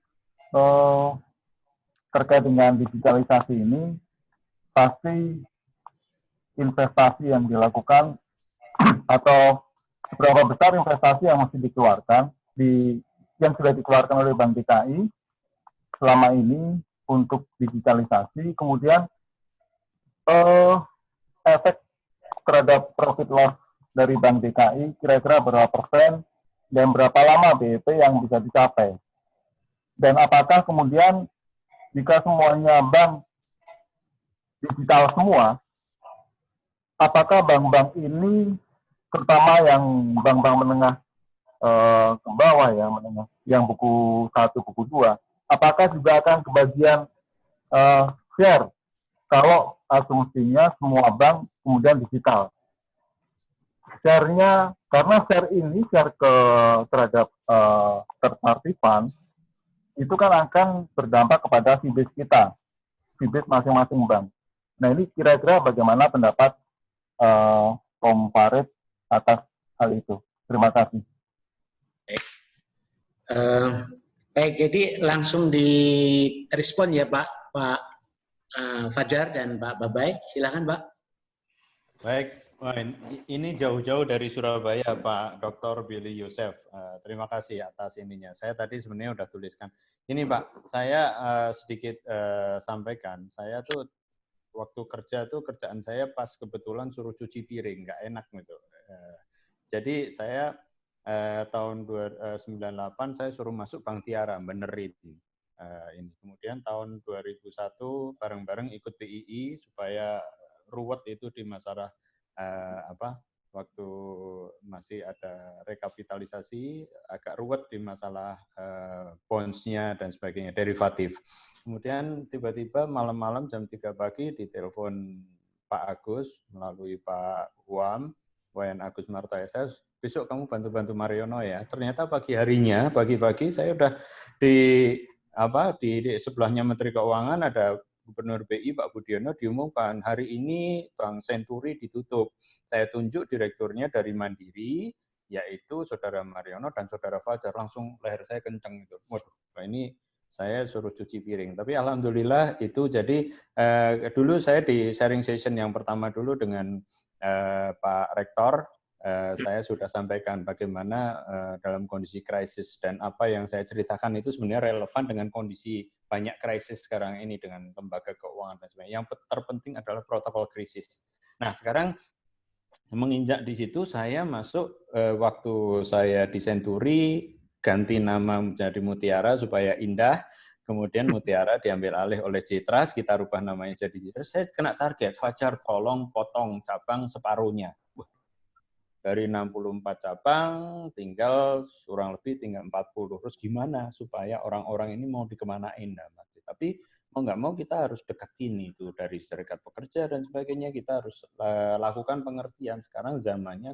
Speaker 2: terkait dengan digitalisasi ini, pasti investasi yang dilakukan atau seberapa besar investasi yang mesti dikeluarkan yang sudah dikeluarkan oleh Bank DKI selama ini untuk digitalisasi, kemudian efek terhadap profit loss dari Bank DKI kira-kira berapa persen dan berapa lama BEP yang bisa dicapai. Dan apakah kemudian jika semuanya bank digital semua, apakah bank-bank ini, terutama yang bank-bank menengah ke bawah ya, menengah, yang buku 1, buku 2, apakah juga akan kebagian share kalau asumsinya semua bank kemudian digital?
Speaker 8: share-nya, karena share ke terhadap third party fund, itu kan akan berdampak kepada fee kita, fee masing-masing bank. Nah, ini kira-kira bagaimana pendapat Komparet atas hal itu? Terima kasih.
Speaker 1: Baik, jadi langsung direspon ya Pak Fajar dan Pak Babai. Silakan Pak.
Speaker 3: Baik, wah, ini jauh-jauh dari Surabaya, Pak Dr. Billy Yosef. Terima kasih atas ininya. Saya tadi sebenarnya udah tuliskan. Ini Pak, saya sedikit sampaikan. Saya tuh waktu kerja tuh kerjaan saya pas kebetulan suruh cuci piring, nggak enak gitu. Jadi saya tahun 1998 saya suruh masuk Bank Tiara, benerin ini. Kemudian tahun 2001 bareng-bareng ikut BII supaya ruwet itu di masalah waktu masih ada rekapitalisasi, agak ruwet di masalah bonds-nya dan sebagainya, derivatif. Kemudian tiba-tiba malam-malam jam 3 pagi ditelepon Pak Agus melalui Pak Wayan Agus Marta SS, besok kamu bantu-bantu Mariono ya. Ternyata pagi harinya, pagi-pagi saya udah di sebelahnya Menteri Keuangan ada Gubernur BI Pak Budiono diumumkan hari ini Bank Senturi ditutup. Saya tunjuk direkturnya dari Mandiri, yaitu Saudara Mariono dan Saudara Fajar. Langsung leher saya kenceng gitu. Waduh, ini saya suruh cuci piring. Tapi alhamdulillah itu jadi dulu saya di sharing session yang pertama dulu dengan Pak Rektor. Saya sudah sampaikan bagaimana dalam kondisi krisis dan apa yang saya ceritakan itu sebenarnya relevan dengan kondisi banyak krisis sekarang ini dengan lembaga keuangan dan sebagainya. Yang terpenting adalah protokol krisis. Nah, sekarang menginjak di situ saya masuk waktu saya di Senturi ganti nama menjadi Mutiara supaya indah. Kemudian Mutiara diambil alih oleh Citras, kita rubah namanya jadi Citras. Saya kena target, Fajar tolong potong cabang separuhnya. Dari 64 cabang, tinggal kurang lebih tinggal 40. Terus gimana supaya orang-orang ini mau dikemanain? Tapi mau nggak mau kita harus deketin itu dari serikat pekerja dan sebagainya. Kita harus lakukan pengertian. Sekarang zamannya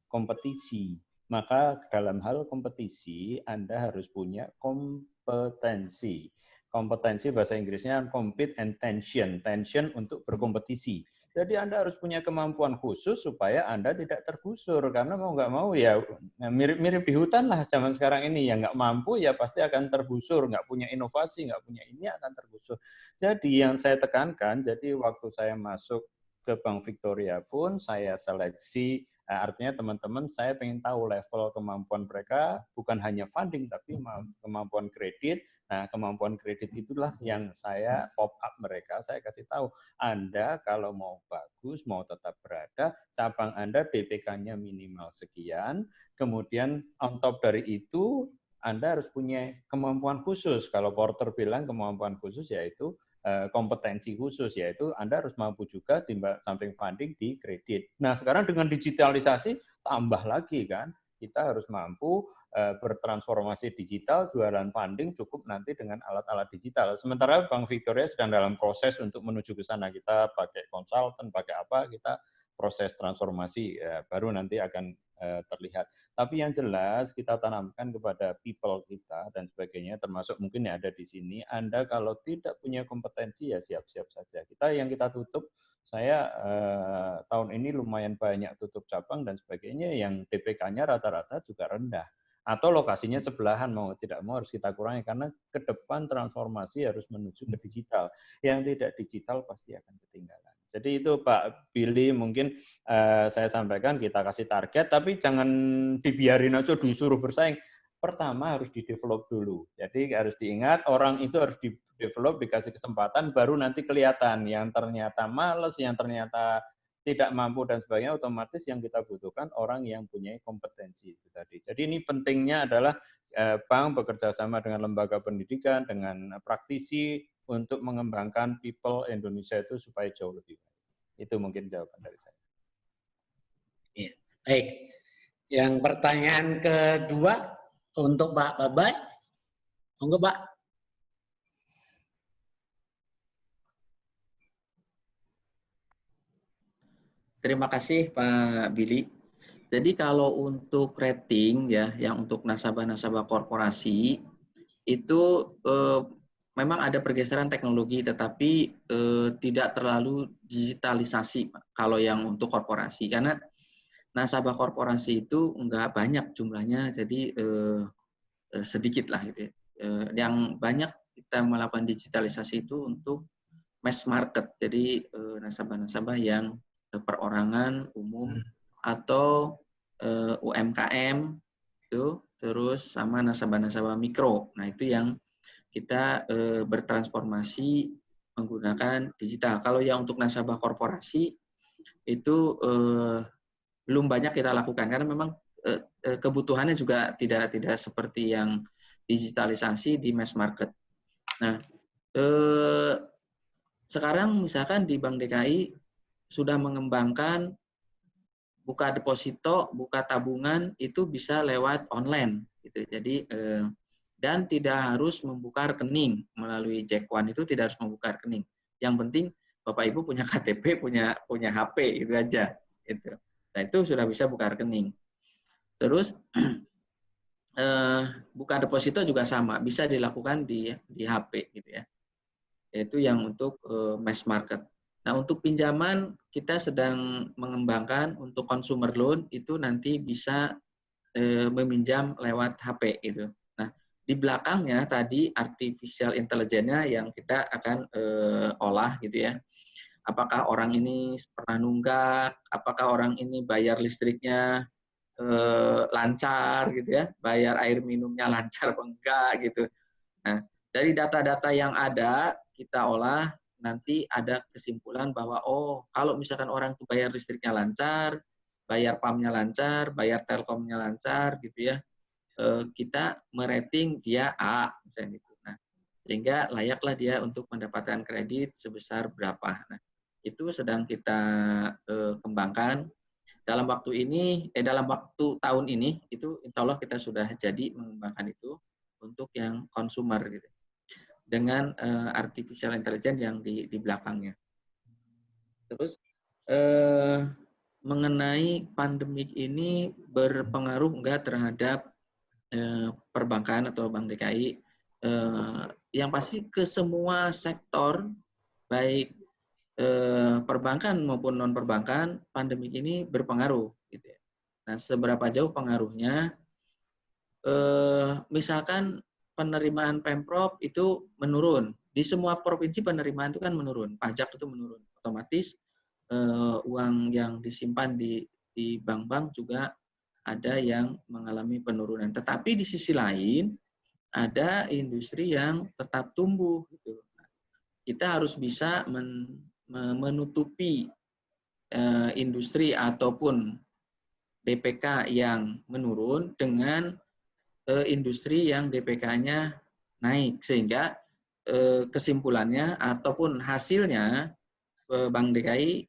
Speaker 3: kompetisi. Maka dalam hal kompetisi, Anda harus punya kompetensi. Kompetensi bahasa Inggrisnya compete and tension. Tension untuk berkompetisi. Jadi Anda harus punya kemampuan khusus supaya Anda tidak tergusur. Karena mau nggak mau ya mirip-mirip di hutan lah zaman sekarang ini. Yang nggak mampu ya pasti akan tergusur. Nggak punya inovasi, nggak punya ini akan tergusur. Jadi yang saya tekankan, jadi waktu saya masuk ke Bank Victoria pun saya seleksi, artinya teman-teman saya pengen tahu level kemampuan mereka, bukan hanya funding tapi kemampuan kredit. Nah, kemampuan kredit itulah yang saya pop up mereka, saya kasih tahu, Anda kalau mau bagus, mau tetap berada, cabang Anda DPK-nya minimal sekian, kemudian on top dari itu, Anda harus punya kemampuan khusus. Kalau Porter bilang kemampuan khusus yaitu kompetensi khusus, yaitu Anda harus mampu juga di samping funding di kredit. Nah, sekarang dengan digitalisasi, tambah lagi kan, kita harus mampu bertransformasi digital, jualan funding cukup nanti dengan alat-alat digital. Sementara Bank Victoria sedang dalam proses untuk menuju ke sana. Kita pakai konsultan, pakai apa, kita proses transformasi, baru nanti akan terlihat. Tapi yang jelas kita tanamkan kepada people kita dan sebagainya, termasuk mungkin yang ada di sini, Anda kalau tidak punya kompetensi ya siap-siap saja. Yang kita tutup, saya tahun ini lumayan banyak tutup cabang dan sebagainya, yang DPK-nya rata-rata juga rendah. Atau lokasinya sebelahan, mau tidak mau harus kita kurangi, karena ke depan transformasi harus menuju ke digital. Yang tidak digital pasti akan ketinggalan. Jadi itu Pak Billy, mungkin saya sampaikan kita kasih target, tapi jangan dibiarin aja disuruh bersaing. Pertama harus di-develop dulu. Jadi harus diingat, orang itu harus di-develop, dikasih kesempatan, baru nanti kelihatan. Yang ternyata males, yang ternyata tidak mampu dan sebagainya, otomatis yang kita butuhkan orang yang punya kompetensi itu tadi. Jadi ini pentingnya adalah bank bekerja sama dengan lembaga pendidikan, dengan praktisi untuk mengembangkan people Indonesia itu supaya jauh lebih baik. Itu mungkin jawaban dari saya.
Speaker 1: Ya, baik. Yang pertanyaan kedua untuk Pak Babai. Monggo Pak.
Speaker 5: Terima kasih Pak Billy. Jadi kalau untuk rating ya, yang untuk nasabah-nasabah korporasi itu memang ada pergeseran teknologi, tetapi tidak terlalu digitalisasi kalau yang untuk korporasi, karena nasabah korporasi itu nggak banyak jumlahnya, jadi sedikit lah gitu ya. Yang banyak kita melakukan digitalisasi itu untuk mass market, jadi nasabah-nasabah yang perorangan umum atau UMKM itu, terus sama nasabah-nasabah mikro. Nah itu yang kita bertransformasi menggunakan digital. Kalau yang untuk nasabah korporasi itu belum banyak kita lakukan karena memang kebutuhannya juga tidak seperti yang digitalisasi di mass market. Nah, sekarang misalkan di Bank DKI sudah mengembangkan buka deposito, buka tabungan itu bisa lewat online gitu. Jadi dan tidak harus membuka rekening melalui Jack One, itu tidak harus membuka rekening. Yang penting Bapak Ibu punya KTP, punya HP, itu aja. Gitu. Nah itu sudah bisa buka rekening. Terus buka deposito juga sama, bisa dilakukan di HP gitu ya. Yaitu yang untuk mass market. Nah untuk pinjaman kita sedang mengembangkan untuk consumer loan itu nanti bisa meminjam lewat HP gitu. Nah di belakangnya tadi artificial intelligence-nya yang kita akan olah gitu ya. Apakah orang ini pernah nunggak, apakah orang ini bayar listriknya lancar gitu ya, bayar air minumnya lancar apa enggak gitu. Nah dari data-data yang ada kita olah, nanti ada kesimpulan bahwa oh kalau misalkan orang itu bayar listriknya lancar, bayar PAM-nya lancar, bayar Telkomnya lancar gitu ya, kita merating dia A misalnya gitu. Nah, sehingga layaklah dia untuk mendapatkan kredit sebesar berapa. Nah, itu sedang kita kembangkan. Dalam waktu ini, dalam waktu tahun ini, itu insya Allah kita sudah jadi mengembangkan itu untuk yang consumer gitu, dengan artificial intelligence yang di belakangnya. Terus mengenai pandemik ini berpengaruh enggak terhadap perbankan atau Bank DKI? Yang pasti ke semua sektor, baik perbankan maupun non perbankan, pandemik ini berpengaruh. Gitu ya. Nah, seberapa jauh pengaruhnya? Misalkan penerimaan Pemprov itu menurun. Di semua provinsi penerimaan itu kan menurun, pajak itu menurun. Otomatis uang yang disimpan di bank-bank juga ada yang mengalami penurunan. Tetapi di sisi lain ada industri yang tetap tumbuh. Gitu. Kita harus bisa menutupi industri ataupun DPK yang menurun dengan industri yang DPK-nya naik, sehingga kesimpulannya ataupun hasilnya Bank DKI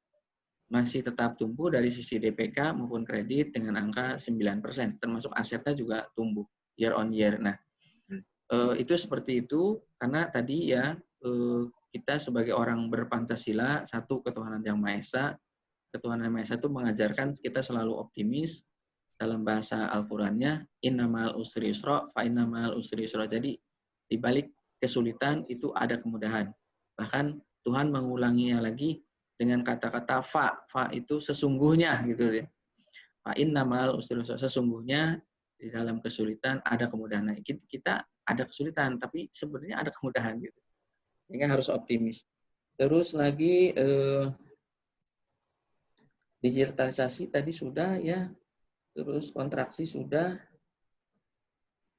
Speaker 5: masih tetap tumbuh dari sisi DPK maupun kredit dengan angka 9%, termasuk asetnya juga tumbuh year on year. Nah, itu seperti itu karena tadi ya kita sebagai orang berpancasila, satu ketuhanan yang Maha Esa. Ketuhanan yang Maha Esa itu mengajarkan kita selalu optimis. Dalam bahasa Al-Qur'annya, innamal usri yusra, fa innamal usri yusra. Jadi di balik kesulitan itu ada kemudahan. Bahkan Tuhan mengulanginya lagi dengan kata-kata fa itu sesungguhnya gitu ya. Fa innamal usri yusra, sesungguhnya di dalam kesulitan ada kemudahan. Nah, kita ada kesulitan tapi sebenarnya ada kemudahan gitu. Sehingga harus optimis. Terus lagi digitalisasi tadi sudah ya. Terus kontraksi sudah.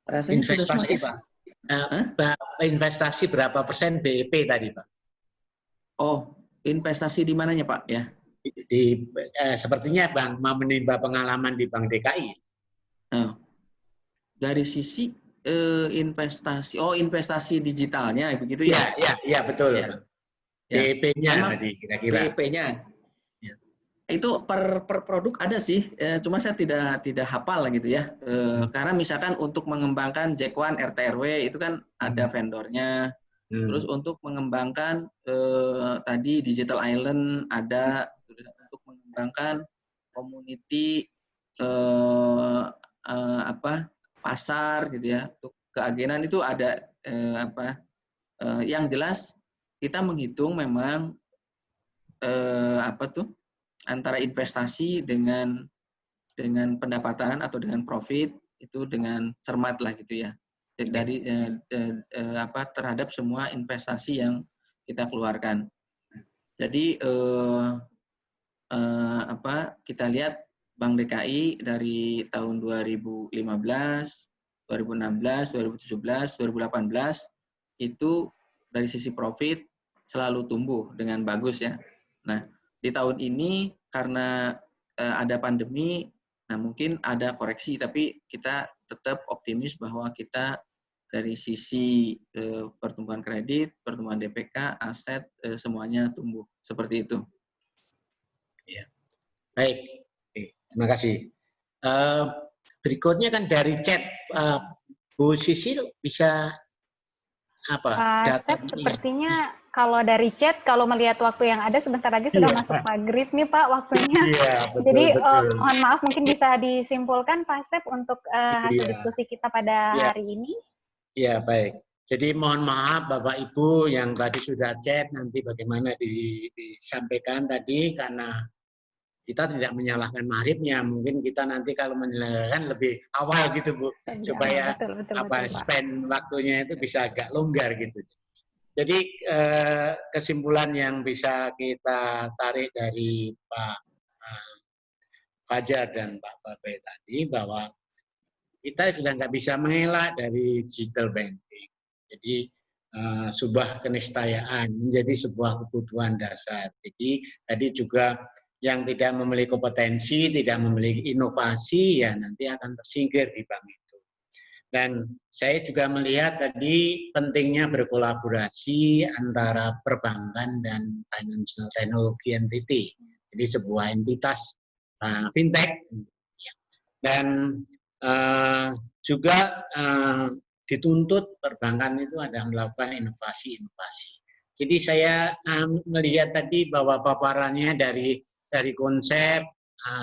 Speaker 5: Rasanya
Speaker 1: investasi,
Speaker 5: sudah semua,
Speaker 1: Pak. Investasi berapa persen BEP tadi, Pak?
Speaker 5: Oh, investasi di mananya, Pak? Ya.
Speaker 1: Sepertinya Bang mau menimba pengalaman di Bank DKI.
Speaker 5: Nah, dari sisi investasi digitalnya begitu ya?
Speaker 1: Iya betul. Ya. BEP-nya tadi kira-kira.
Speaker 5: BEP-nya. Itu per produk ada sih, cuma saya tidak hafal gitu ya. Karena misalkan untuk mengembangkan Jack One RT/RW itu kan ada vendornya. Terus untuk mengembangkan tadi Digital Island ada, untuk mengembangkan community pasar gitu ya, untuk keagenan itu ada yang jelas kita menghitung memang antara investasi dengan pendapatan atau dengan profit itu dengan cermat lah gitu ya, dari terhadap semua investasi yang kita keluarkan. Jadi kita lihat Bank DKI dari tahun 2015, 2016, 2017, 2018 itu dari sisi profit selalu tumbuh dengan bagus ya. Nah, di tahun ini karena ada pandemi, nah mungkin ada koreksi, tapi kita tetap optimis bahwa kita dari sisi pertumbuhan kredit, pertumbuhan DPK, aset, semuanya tumbuh. Seperti itu.
Speaker 1: Ya. Baik. Terima kasih. Berikutnya kan dari chat, Bu Sisil bisa
Speaker 6: Pak Step, sepertinya kalau dari chat, kalau melihat waktu yang ada sebentar lagi sudah masuk maghrib nih Pak waktunya.
Speaker 1: Iya, betul,
Speaker 6: jadi
Speaker 1: betul.
Speaker 6: Mohon maaf mungkin bisa disimpulkan Pak Step untuk hasil diskusi kita pada hari ini.
Speaker 1: Iya, baik. Jadi mohon maaf Bapak Ibu yang tadi sudah chat, nanti bagaimana disampaikan tadi, karena kita tidak menyalahkan maghribnya, mungkin kita nanti kalau menyalahkan lebih awal gitu Bu, supaya betul, spend waktunya itu bisa agak longgar gitu. Jadi kesimpulan yang bisa kita tarik dari Pak Fajar dan Pak Babe tadi bahwa kita sudah nggak bisa mengelak dari digital banking. Jadi sebuah keniscayaan menjadi sebuah kebutuhan dasar. Jadi tadi juga yang tidak memiliki kompetensi, tidak memiliki inovasi, ya nanti akan tersingkir di bank itu. Dan saya juga melihat tadi pentingnya berkolaborasi antara perbankan dan financial technology entity. Jadi sebuah entitas fintech. Dan juga dituntut perbankan itu ada melakukan inovasi-inovasi. Jadi saya melihat tadi bahwa paparannya dari konsep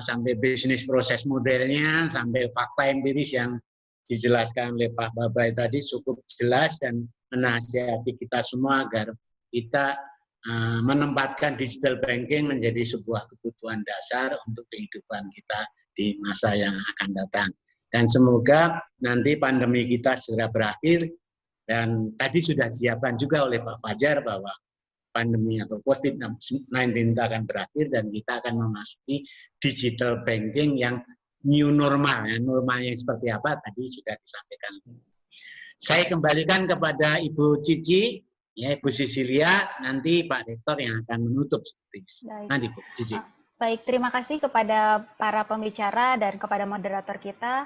Speaker 1: sampai bisnis proses modelnya sampai fakta empiris yang dijelaskan oleh Pak Babai tadi cukup jelas dan menasihati kita semua agar kita menempatkan digital banking menjadi sebuah kebutuhan dasar untuk kehidupan kita di masa yang akan datang. Dan semoga nanti pandemi kita segera berakhir, dan tadi sudah disiapkan juga oleh Pak Fajar bahwa pandemi atau COVID-19 akan berakhir dan kita akan memasuki digital banking yang new normal. Ya, normalnya seperti apa tadi sudah disampaikan. Saya kembalikan kepada Ibu Cici, ya Ibu Sisilia, nanti Pak Rektor yang akan menutup sepertinya. Nanti Bu Cici.
Speaker 6: Baik, terima kasih kepada para pembicara dan kepada moderator kita.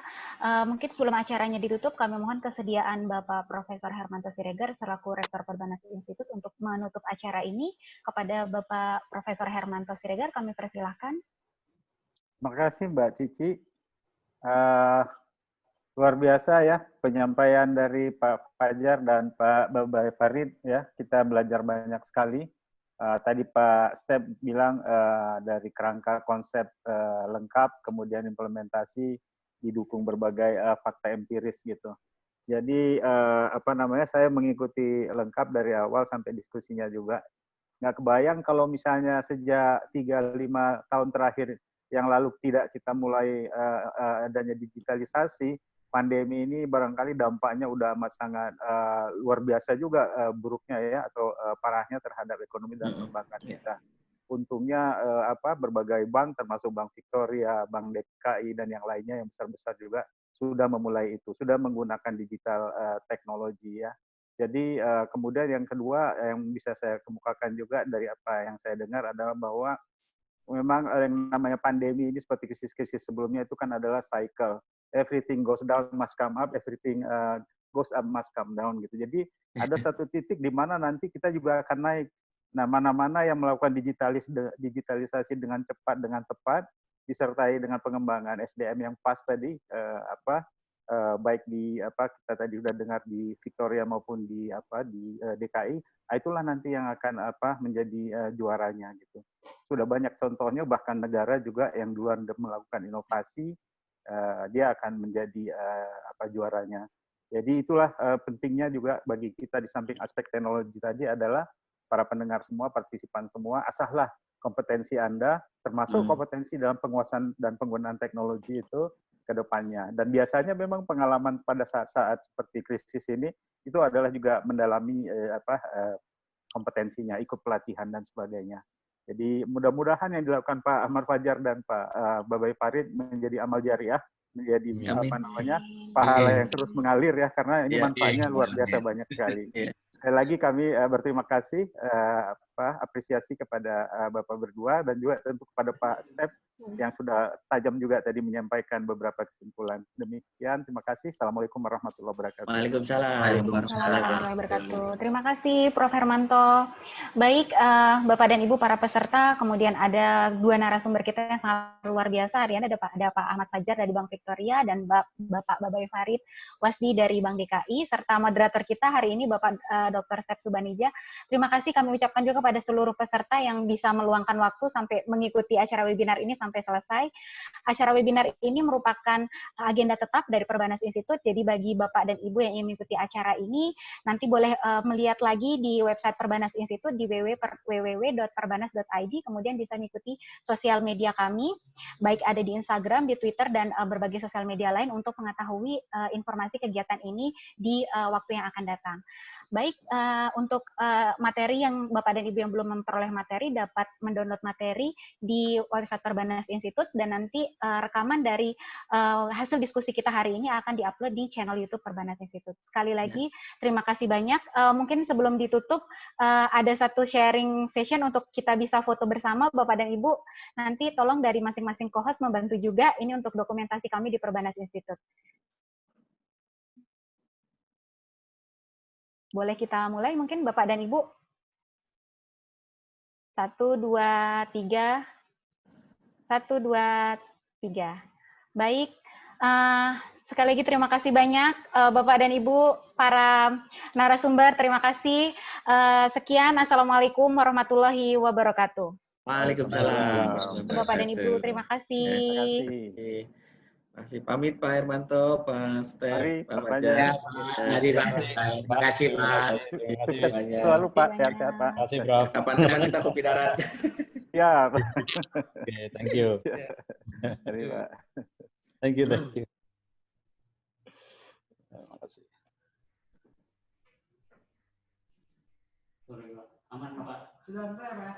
Speaker 6: Mungkin sebelum acaranya ditutup, kami mohon kesediaan Bapak Profesor Hermanto Siregar selaku Rektor Perbanas Institut untuk menutup acara ini. Kepada Bapak Profesor Hermanto Siregar, kami persilahkan.
Speaker 2: Terima kasih Mbak Cici. Luar biasa ya penyampaian dari Pak Fajar dan Pak Babai Farid ya. Kita belajar banyak sekali. Tadi Pak Step bilang dari kerangka konsep lengkap, kemudian implementasi didukung berbagai fakta empiris gitu. Jadi saya mengikuti lengkap dari awal sampai diskusinya juga. Nggak kebayang kalau misalnya sejak 3-5 tahun terakhir yang lalu tidak kita mulai adanya digitalisasi, pandemi ini barangkali dampaknya udah amat sangat luar biasa juga buruknya ya atau parahnya terhadap ekonomi dan perbankan kita. Untungnya berbagai bank termasuk Bank Victoria, Bank DKI dan yang lainnya yang besar-besar juga sudah memulai itu, sudah menggunakan digital teknologi ya. Jadi kemudian yang kedua yang bisa saya kemukakan juga dari apa yang saya dengar adalah bahwa memang yang namanya pandemi ini seperti krisis-krisis sebelumnya itu kan adalah cycle. Everything goes down must come up, everything goes up must come down gitu. Jadi ada satu titik di mana nanti kita juga akan naik. Nah, mana-mana yang melakukan digitalisasi dengan cepat, dengan tepat, disertai dengan pengembangan SDM yang pas tadi, baik di kita tadi sudah dengar di Victoria maupun di DKI, itulah nanti yang akan menjadi juaranya gitu. Sudah banyak contohnya, bahkan negara juga yang duluan melakukan inovasi dia akan menjadi juaranya. Jadi itulah pentingnya juga bagi kita di samping aspek teknologi tadi adalah para pendengar semua, partisipan semua, asahlah kompetensi Anda, termasuk kompetensi dalam penguasaan dan penggunaan teknologi itu ke depannya. Dan biasanya memang pengalaman pada saat-saat seperti krisis ini itu adalah juga mendalami kompetensinya, ikut pelatihan dan sebagainya. Jadi mudah-mudahan yang dilakukan Pak Ahmad Fajar dan Pak Babai Farid menjadi amal jariah, menjadi pahala yang terus mengalir ya, karena ini manfaatnya luar biasa banyak sekali. Sekali lagi kami berterima kasih, apresiasi kepada Bapak berdua dan juga tentu kepada Pak Step yang sudah tajam juga tadi menyampaikan beberapa kesimpulan. Demikian, terima kasih. Assalamualaikum warahmatullahi wabarakatuh.
Speaker 5: Waalaikumsalam.
Speaker 6: Warahmatullahi wabarakatuh. Terima kasih Prof. Hermanto. Baik, Bapak dan Ibu para peserta, kemudian ada dua narasumber kita yang sangat luar biasa. Hari ini ada Pak Ahmad Fajar dari Bank Victoria dan Bapak Babai Farid Wasdi dari Bank DKI, serta moderator kita hari ini Bapak Dr. Step Subanija. Terima kasih kami ucapkan juga kepada seluruh peserta yang bisa meluangkan waktu sampai mengikuti acara webinar ini sampai selesai. Acara webinar ini merupakan agenda tetap dari Perbanas Institute, jadi bagi Bapak dan Ibu yang ingin mengikuti acara ini, nanti boleh melihat lagi di website Perbanas Institute di www.perbanas.id, kemudian bisa mengikuti sosial media kami, baik ada di Instagram, di Twitter, dan berbagai sosial media lain untuk mengetahui informasi kegiatan ini di waktu yang akan datang. Baik, untuk materi yang Bapak dan Ibu yang belum memperoleh materi dapat mendownload materi di website Perbanas Institute, dan nanti rekaman dari hasil diskusi kita hari ini akan diupload di channel YouTube Perbanas Institute. Sekali lagi, terima kasih banyak. Mungkin sebelum ditutup, ada satu sharing session untuk kita bisa foto bersama, Bapak dan Ibu. Nanti tolong dari masing-masing co-host membantu juga, ini untuk dokumentasi kami di Perbanas Institute. Boleh kita mulai mungkin Bapak dan Ibu? 1, 2, 3. 1, 2, 3. Baik, sekali lagi terima kasih banyak Bapak dan Ibu, para narasumber, terima kasih. Sekian, Assalamualaikum warahmatullahi wabarakatuh.
Speaker 5: Waalaikumsalam.
Speaker 6: Bapak dan Ibu, terima kasih.
Speaker 5: Masih pamit Pak Hermanto, Pak Step, Pak
Speaker 1: Ya,
Speaker 5: Fajar.
Speaker 1: mari Pak. Terima kasih Pak.
Speaker 2: Sukses selalu Pak, sehat-sehat Pak.
Speaker 3: Terima kasih Prof.
Speaker 5: Kapan-kapan kita kopi darat.
Speaker 2: Ya.
Speaker 3: Oke, thank you.
Speaker 2: Mari Pak.
Speaker 3: Thank you. Terima kasih.
Speaker 1: Aman Pak. Sudah selesai Pak.